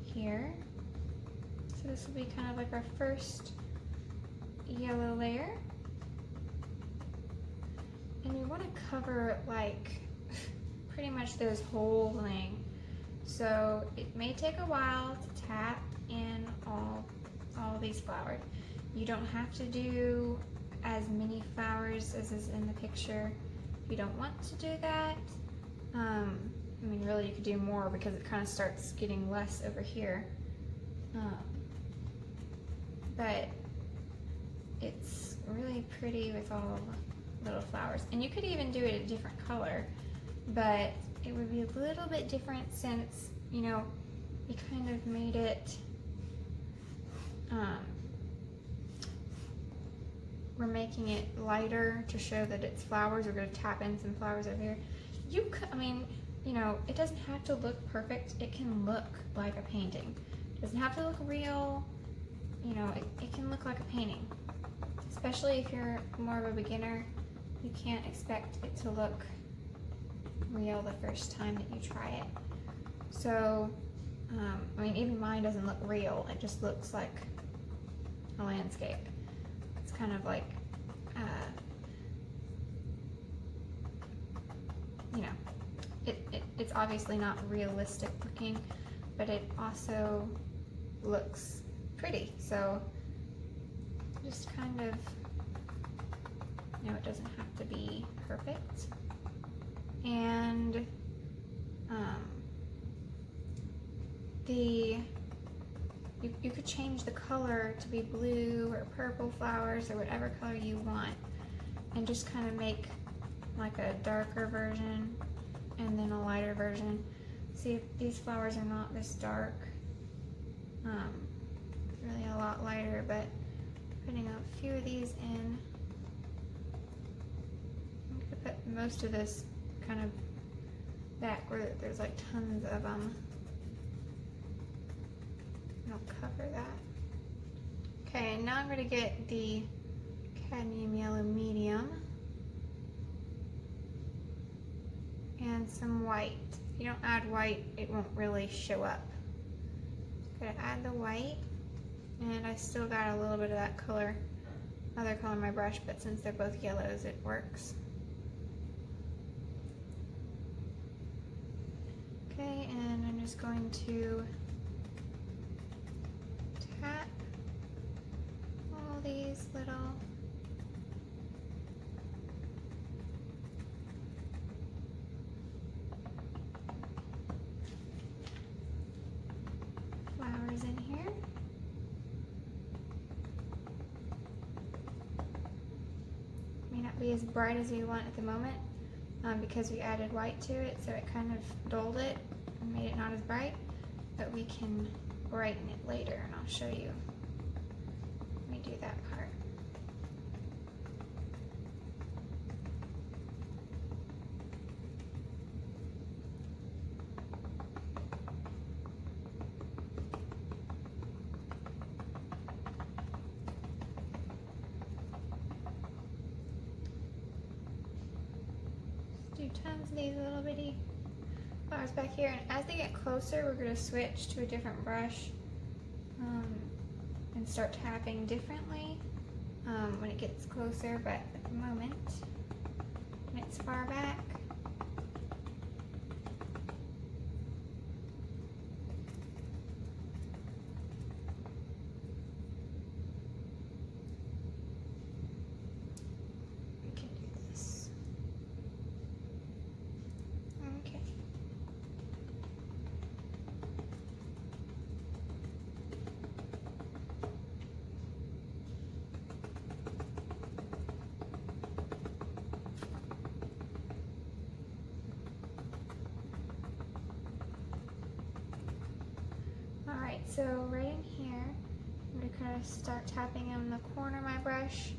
here. So this will be kind of like our first yellow layer. And you want to cover like pretty much this whole thing. So it may take a while to tap in all these flowers. You don't have to do as many flowers as is in the picture. If you don't want to do that, I mean really you could do more because it kind of starts getting less over here. But it's really pretty with all the little flowers. And you could even do it a different color, but it would be a little bit different since, you know, you kind of made it, we're making it lighter to show that it's flowers. We're going to tap in some flowers over here. You could, I mean, you know, it doesn't have to look perfect. It can look like a painting. It doesn't have to look real. You know, it can look like a painting. Especially if you're more of a beginner, you can't expect it to look real the first time that you try it. So, I mean, even mine doesn't look real. It just looks like a landscape. It's kind of like, you know, it's obviously not realistic looking, but it also looks pretty. So just kind of, you know, it doesn't have to be perfect. And you could change the color to be blue or purple flowers or whatever color you want, and just kind of make like a darker version and then a lighter version. See, these flowers are not this dark, really a lot lighter, but putting a few of these in. I'm going to put most of this kind of back where there's like tons of them. I'll cover that. Okay, Okay, now I'm going to get the cadmium yellow medium and some white. If you don't add white, it won't really show up. I'm going to add the white, and I still got a little bit of that color, other color in my brush, but since they're both yellows, it works. Okay, and I'm just going to tap all these little flowers in here. May not be as bright as we want at the moment because we added white to it, so it kind of dulled it and made it not as bright, but we can brighten it later, and I'll show you. Let me do that part. Do tons of these little bitty flowers back here, and as they get closer, we're going to switch to a different brush and start tapping differently when it gets closer, but at the moment, when it's far back, we can do this. Okay. Alright, so right in here, I'm going to kind of start tapping on the corner of my brush.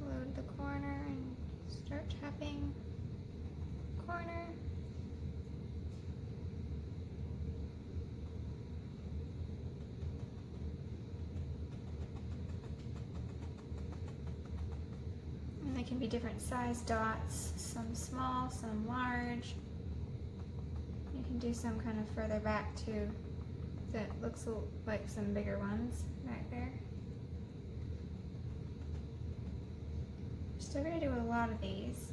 Load the corner and start tapping corner. And they can be different size dots, some small, some large. You can do some kind of further back too. That looks like some bigger ones back there. Still gonna do a lot of these.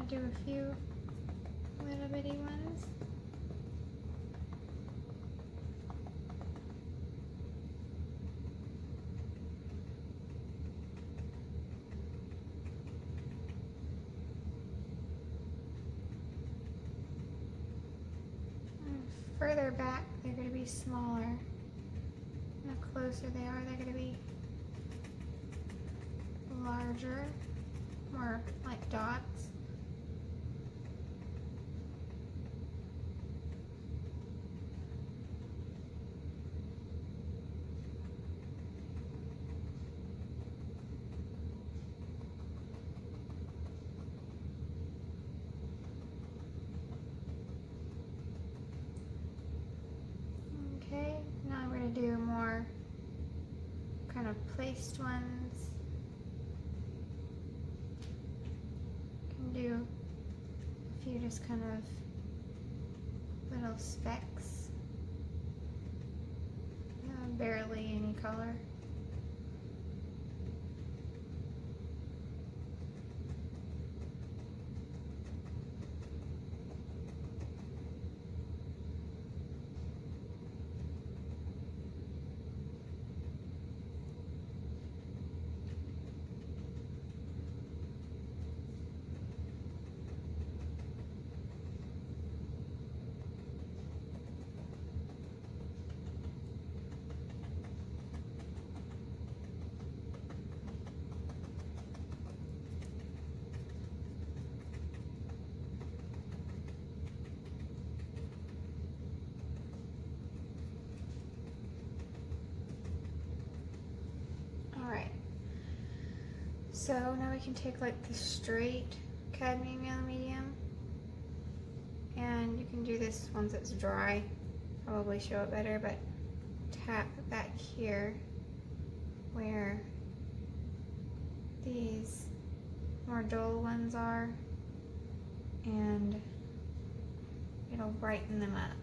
Do a few little bitty ones. And further back, they're going to be smaller. And the closer they are, they're going to be larger, more like dots. Okay, now I'm going to do more kind of placed ones. Can do a few just kind of little specks, barely any color. So now we can take like the straight cadmium yellow medium, and you can do this once it's dry, probably show it better, but tap back here where these more dull ones are, and it'll brighten them up.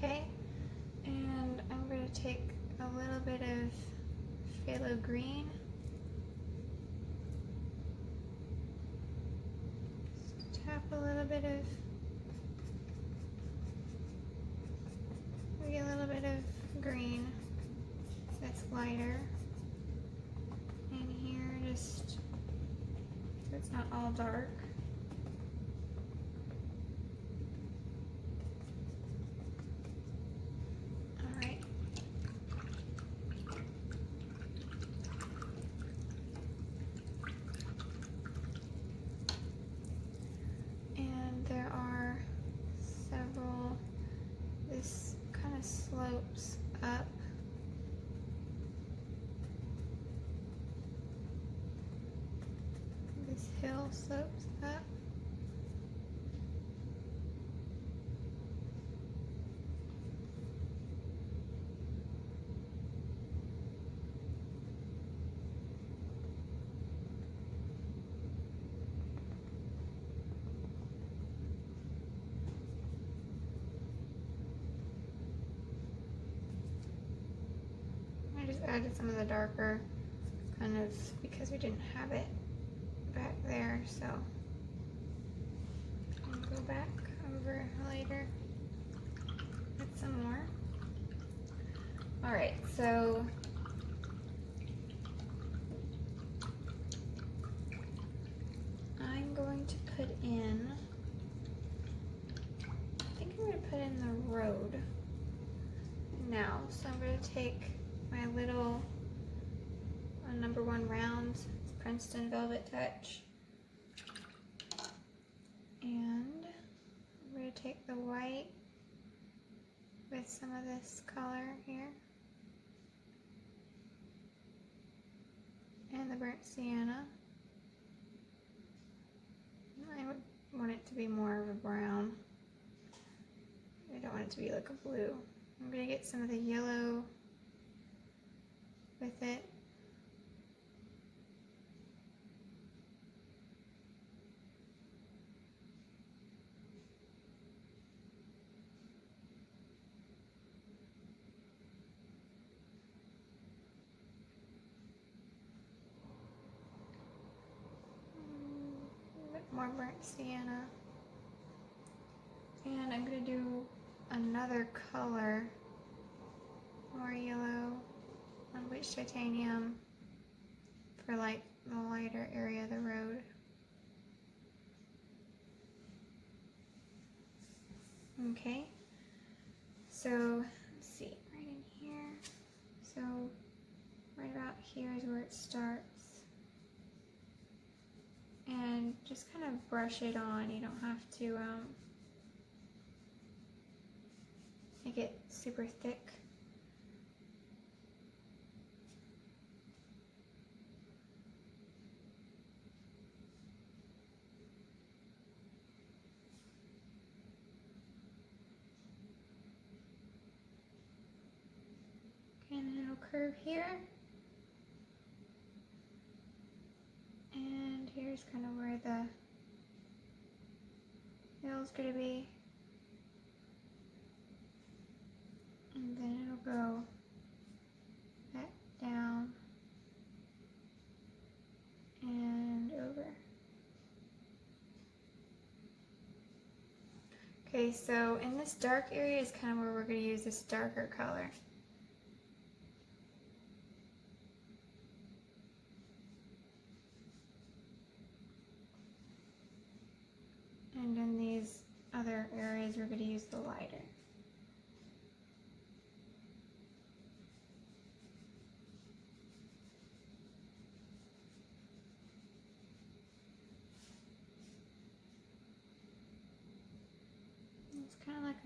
Okay, and I'm going to take a little bit of Phthalo Green. Just tap a little bit of, maybe a little bit of green that's lighter in here, just so it's not all dark. This kind of slopes up. This hill slopes up. I just added some of the darker, kind of because we didn't have it back there, so I'll go back over later with some more. Alright, so I'm going to put in, I think I'm going to put in the road now. So I'm going to take my little #1 round Princeton Velvet Touch, and I'm going to take the white with some of this color here and the burnt sienna. I would want it to be more of a brown. I don't want it to be like a blue. I'm going to get some of the yellow with it. A bit more burnt sienna. And I'm going to do another color, more yellow, Unbleached Titanium, for like the lighter area of the road. Okay, so let's see, right in here. So right about here is where it starts. And just kind of brush it on. You don't have to make it super thick. And then it'll curve here. And here's kind of where the hill's gonna be. And then it'll go back down and over. Okay, so in this dark area is kind of where we're going to use this darker color. And in these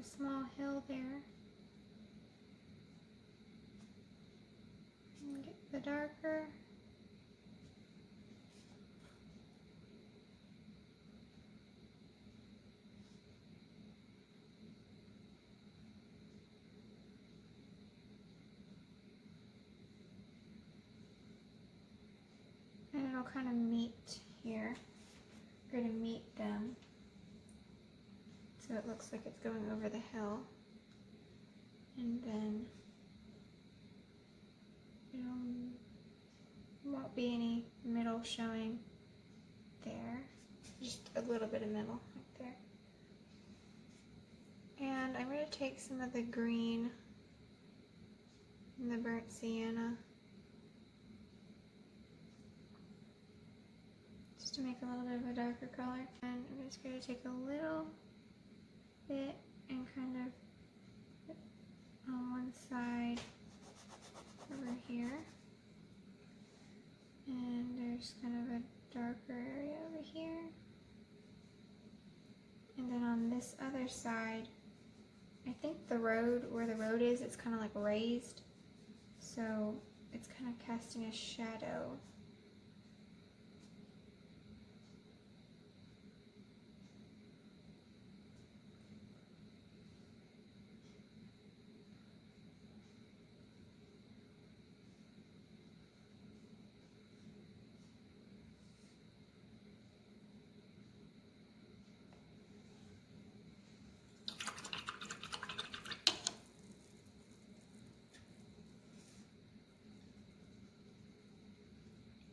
small hill there. And get the darker. And it'll kind of meet here. We're going to meet them. So it looks like it's going over the hill. And then there won't be any middle showing there. Just a little bit of middle right there. And I'm going to take some of the green and the burnt sienna just to make a little bit of a darker color. And I'm just going to take a little bit and kind of put on one side over here. And there's kind of a darker area over here. And then on this other side, I think the road, where the road is, it's kind of like raised. So it's kind of casting a shadow.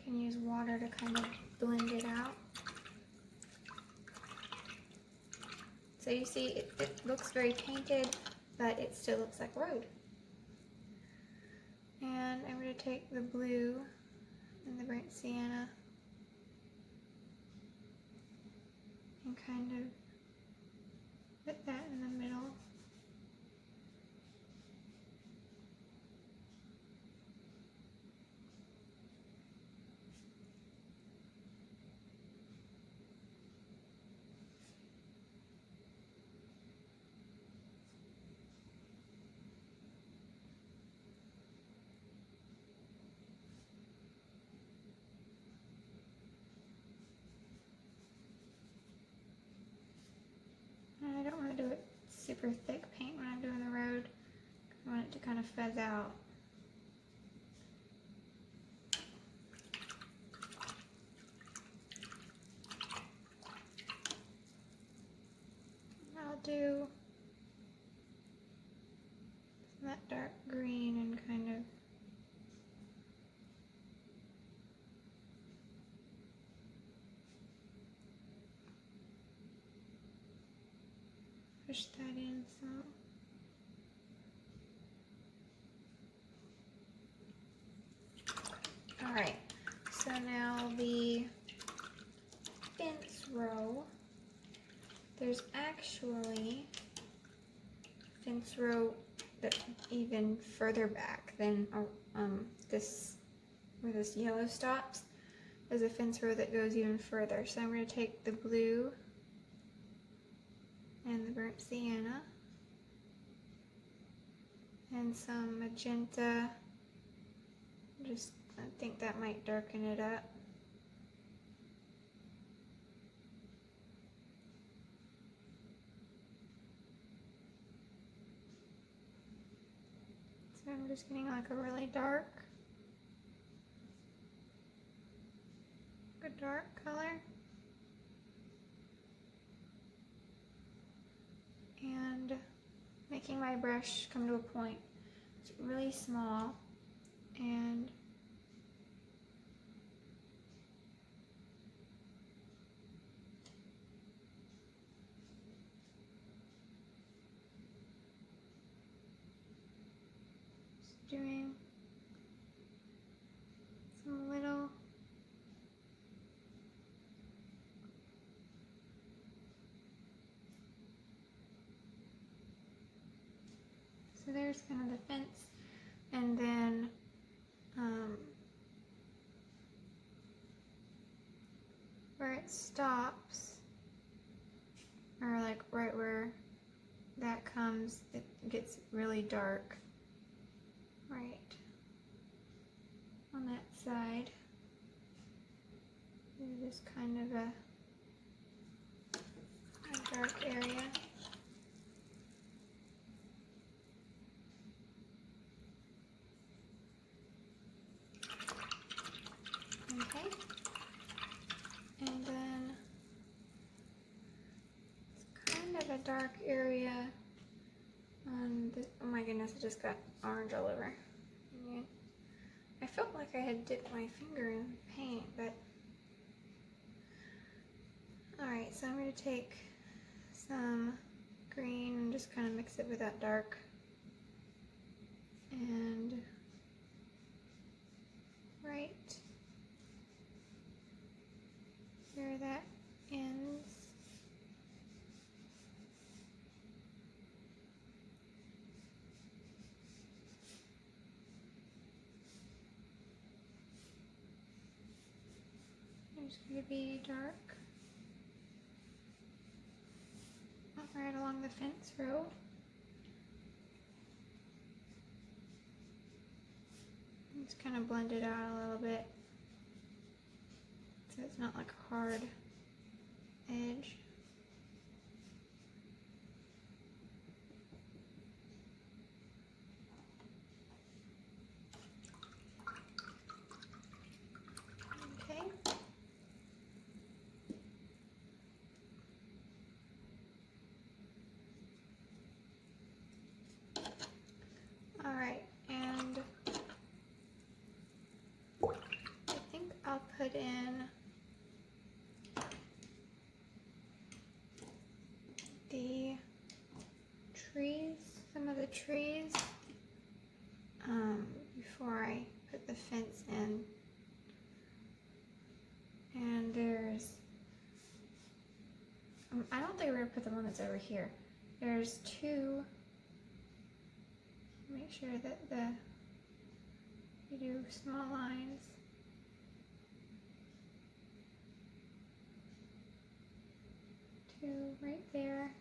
Can use water to kind of blend it out. So you see it looks very painted, but it still looks like road. And I'm going to take the blue and the burnt sienna and kind of put that in the middle. I don't want to do it super thick paint when I'm doing the road. I want it to kind of fuzz out. I'll do that dark green and kind of push that in some. Alright, so now the fence row, there's actually a fence row that's even further back than this, where this yellow stops. There's a fence row that goes even further. So I'm going to take the blue and the burnt sienna and some magenta. I think that might darken it up. So I'm just getting like a really dark color. And making my brush come to a point. It's really small and just doing some little so there's kind of the fence, and then where it stops, or like right where that comes, it gets really dark right on that side. There's just kind of a dark area. Okay, and then it's kind of a dark area on this. Oh my goodness, I just got orange all over. Yeah. I felt like I had dipped my finger in paint, but alright, so I'm going to take some green and just kind of mix it with that dark, and right where that ends, there's going to be dark right along the fence row. Just kind of blend it out a little bit so it's not like a hard edge. Okay. Alright, and I think I'll put in the trees, some of the trees, before I put the fence in. And there's, I don't think we're going to put the one that's over here. There's two. Make sure that you do small lines. Two right there.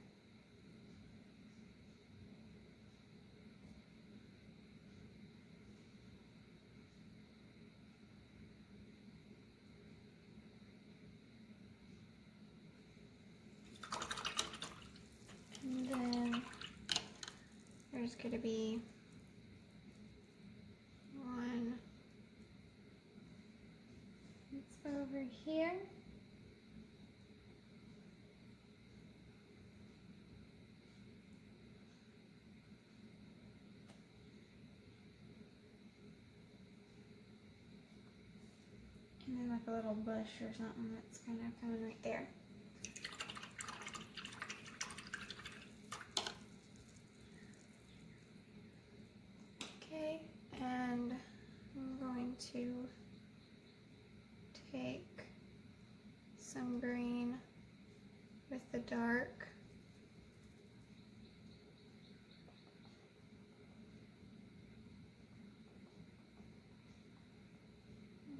And then there's going to be one that's over here. And then like a little bush or something that's kind of coming right there. Okay, and I'm going to take some green with the dark.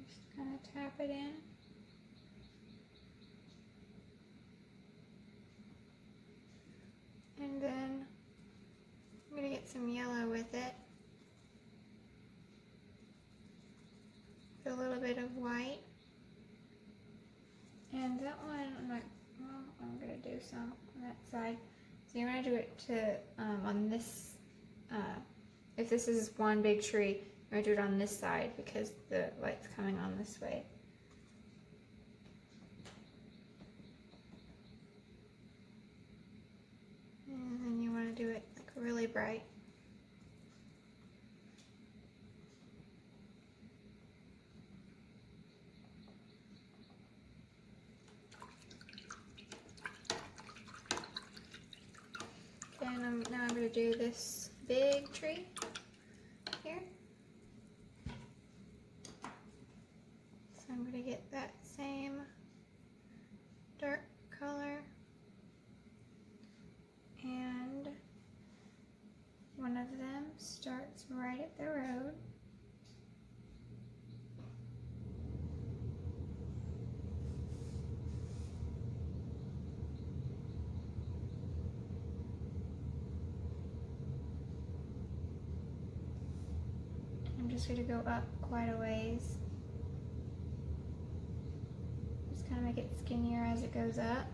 Just kind of tap it in. And then I'm going to get some yellow with it. A little bit of white, and that one I'm like, well, I'm gonna do some on that side. So you want to do it to on this. If this is one big tree, you want to do it on this side because the light's coming on this way. And then you want to do it like really bright. And now I'm going to do this big tree here. So I'm going to get that same dark color, and one of them starts right at the road. just going to go up quite a ways. Just kind of make it skinnier as it goes up.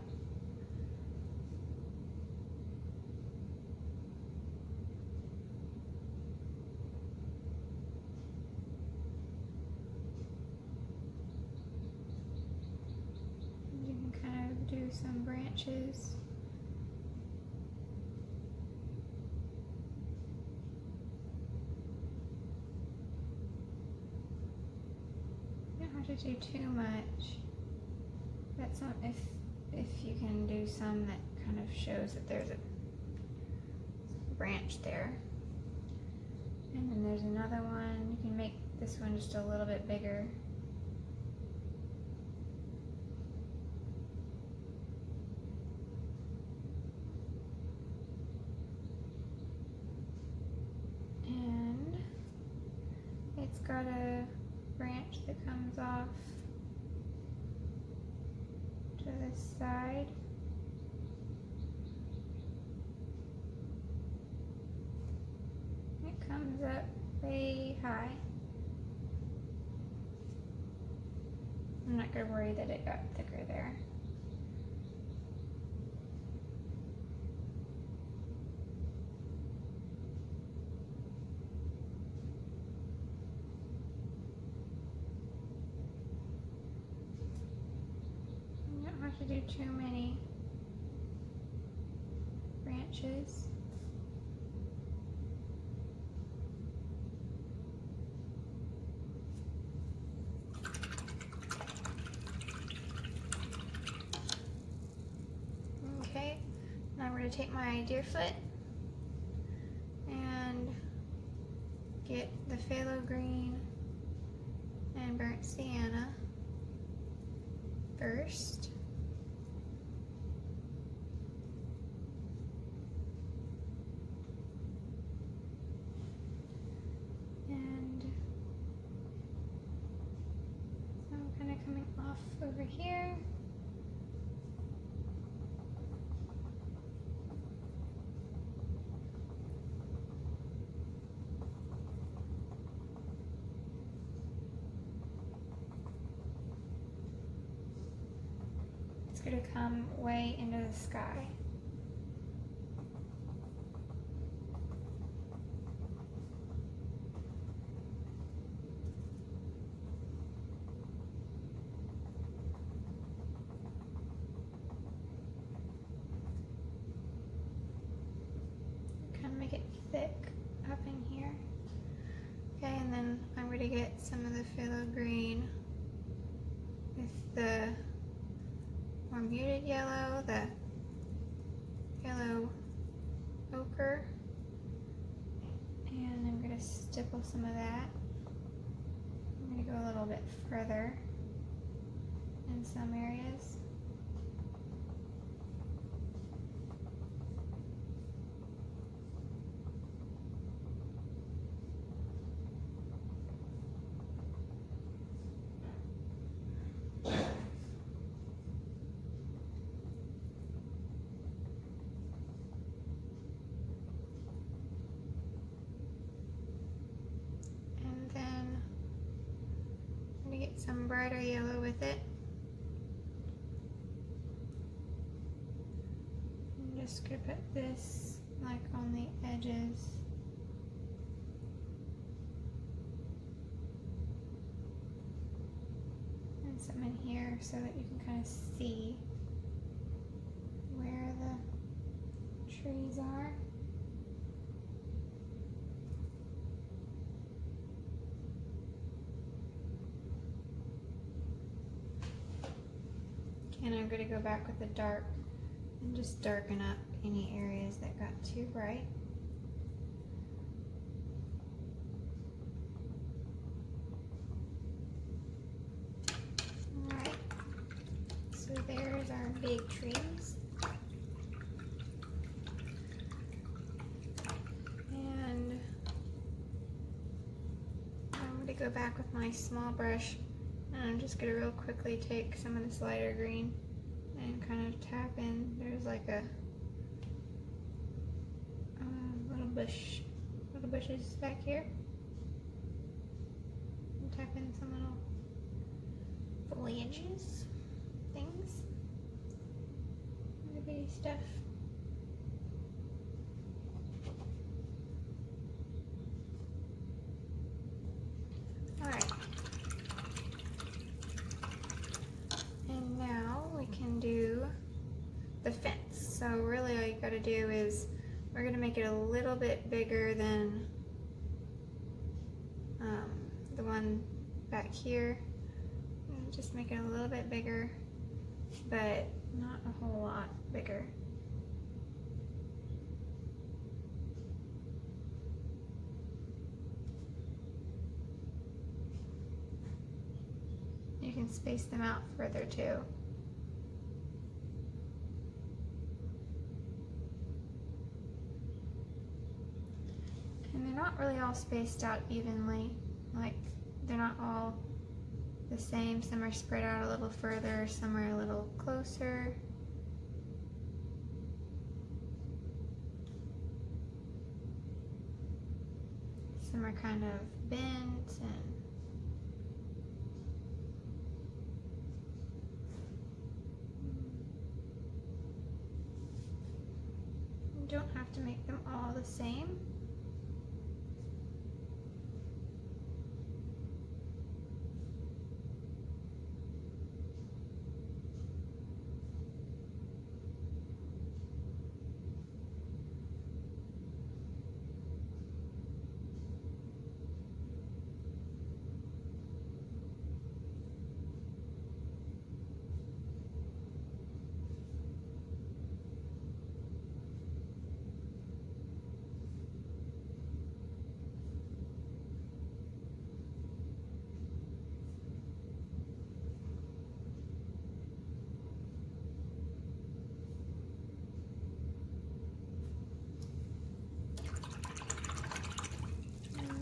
You can kind of do some branches. To do too much. That's not if you can do some that kind of shows that there's a branch there. And then there's another one. You can make this one just a little bit bigger. And it's got a branch that comes off to this side. It comes up way high. I'm not going to worry that it got thicker there. To do too many branches. Okay, now I'm going to take my Deerfoot and get the Phthalo Green and burnt Sienna first. Over here. It's going to come way into the sky. Thick up in here. Okay, and then I'm going to get some of the Phthalo Green with the more muted yellow, the yellow ochre, and I'm going to stipple some of that. I'm going to go a little bit further in some areas. Some brighter yellow with it. I'm just going to put this like on the edges. And some in here so that you can kind of see where the trees are. And I'm going to go back with the dark and just darken up any areas that got too bright. Alright, so there's our big trees. And I'm going to go back with my small brush. And I'm just going to real quickly take some of this lighter green and kind of tap in. There's like a little bushes back here. tap in some little foliages, things, maybe stuff. Alright. And now we can do the fence. So really all you gotta do is, we're gonna make it a little bit bigger than the one back here. And just make it a little bit bigger, but not a whole lot bigger. You can space them out further too. And they're not really all spaced out evenly, like they're not all the same. Some are spread out a little further, some are a little closer. Some are kind of bent and you don't have to make them all the same.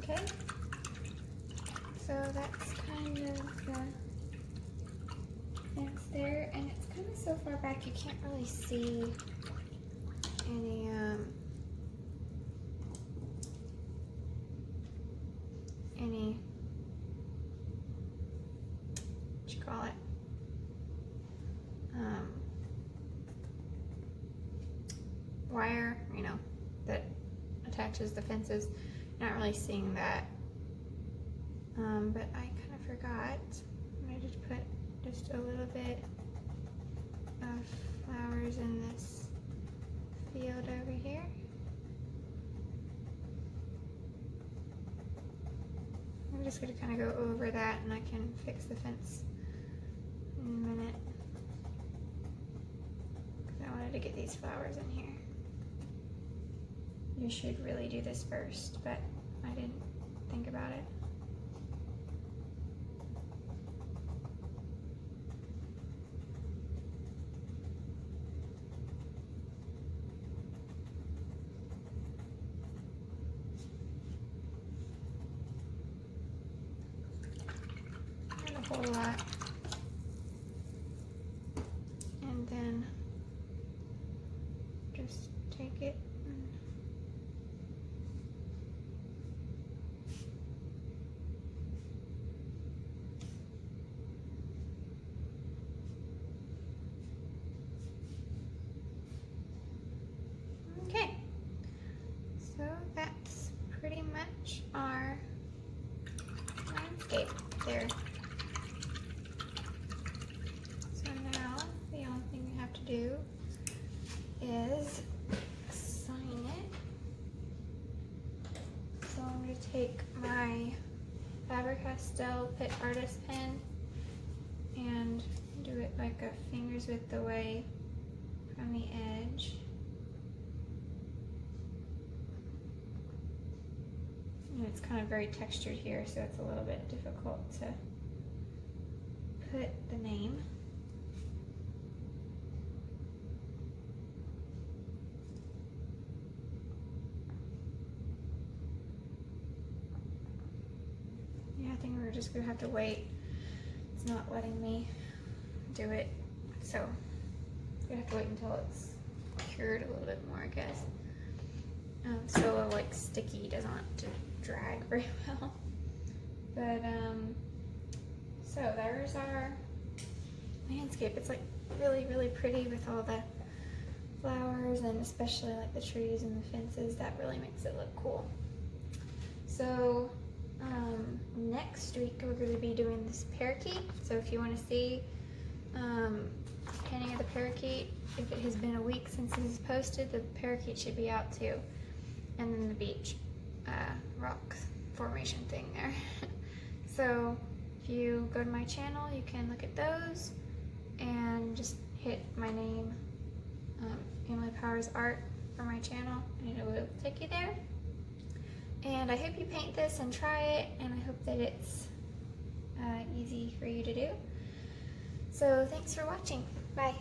Okay, so that's kind of the fence there, and it's kind of so far back you can't really see any what you call it, wire, you know, that attaches the fences. Not really seeing that, but I kind of forgot. I just put just a little bit of flowers in this field over here. I'm just going to kind of go over that, and I can fix the fence in a minute, because I wanted to get these flowers in here. You should really do this first, but I didn't think about it. Not a whole lot. And then just take it. That's pretty much our landscape there. So now the only thing we have to do is sign it. So I'm going to take my Faber-Castell Pitt Artist Pen and do it like a fingers width away from the edge. And it's kind of very textured here, so it's a little bit difficult to put the name. Yeah, I think we're just gonna have to wait. It's not letting me do it, so we have to wait until it's cured a little bit more, I guess. So like sticky doesn't want to drag very well, but So there's our landscape. It's like really, really pretty with all the flowers and especially like the trees and the fences. That really makes it look cool. So next week we're going to be doing this parakeet. So if you want to see painting of the parakeet, if it has been a week since this is posted, the parakeet should be out too. And then the beach rock formation thing there. So if you go to my channel, you can look at those and just hit my name, Emily Powers Art, for my channel, and it will take you there. And I hope you paint this and try it, and I hope that it's easy for you to do. So thanks for watching. Bye.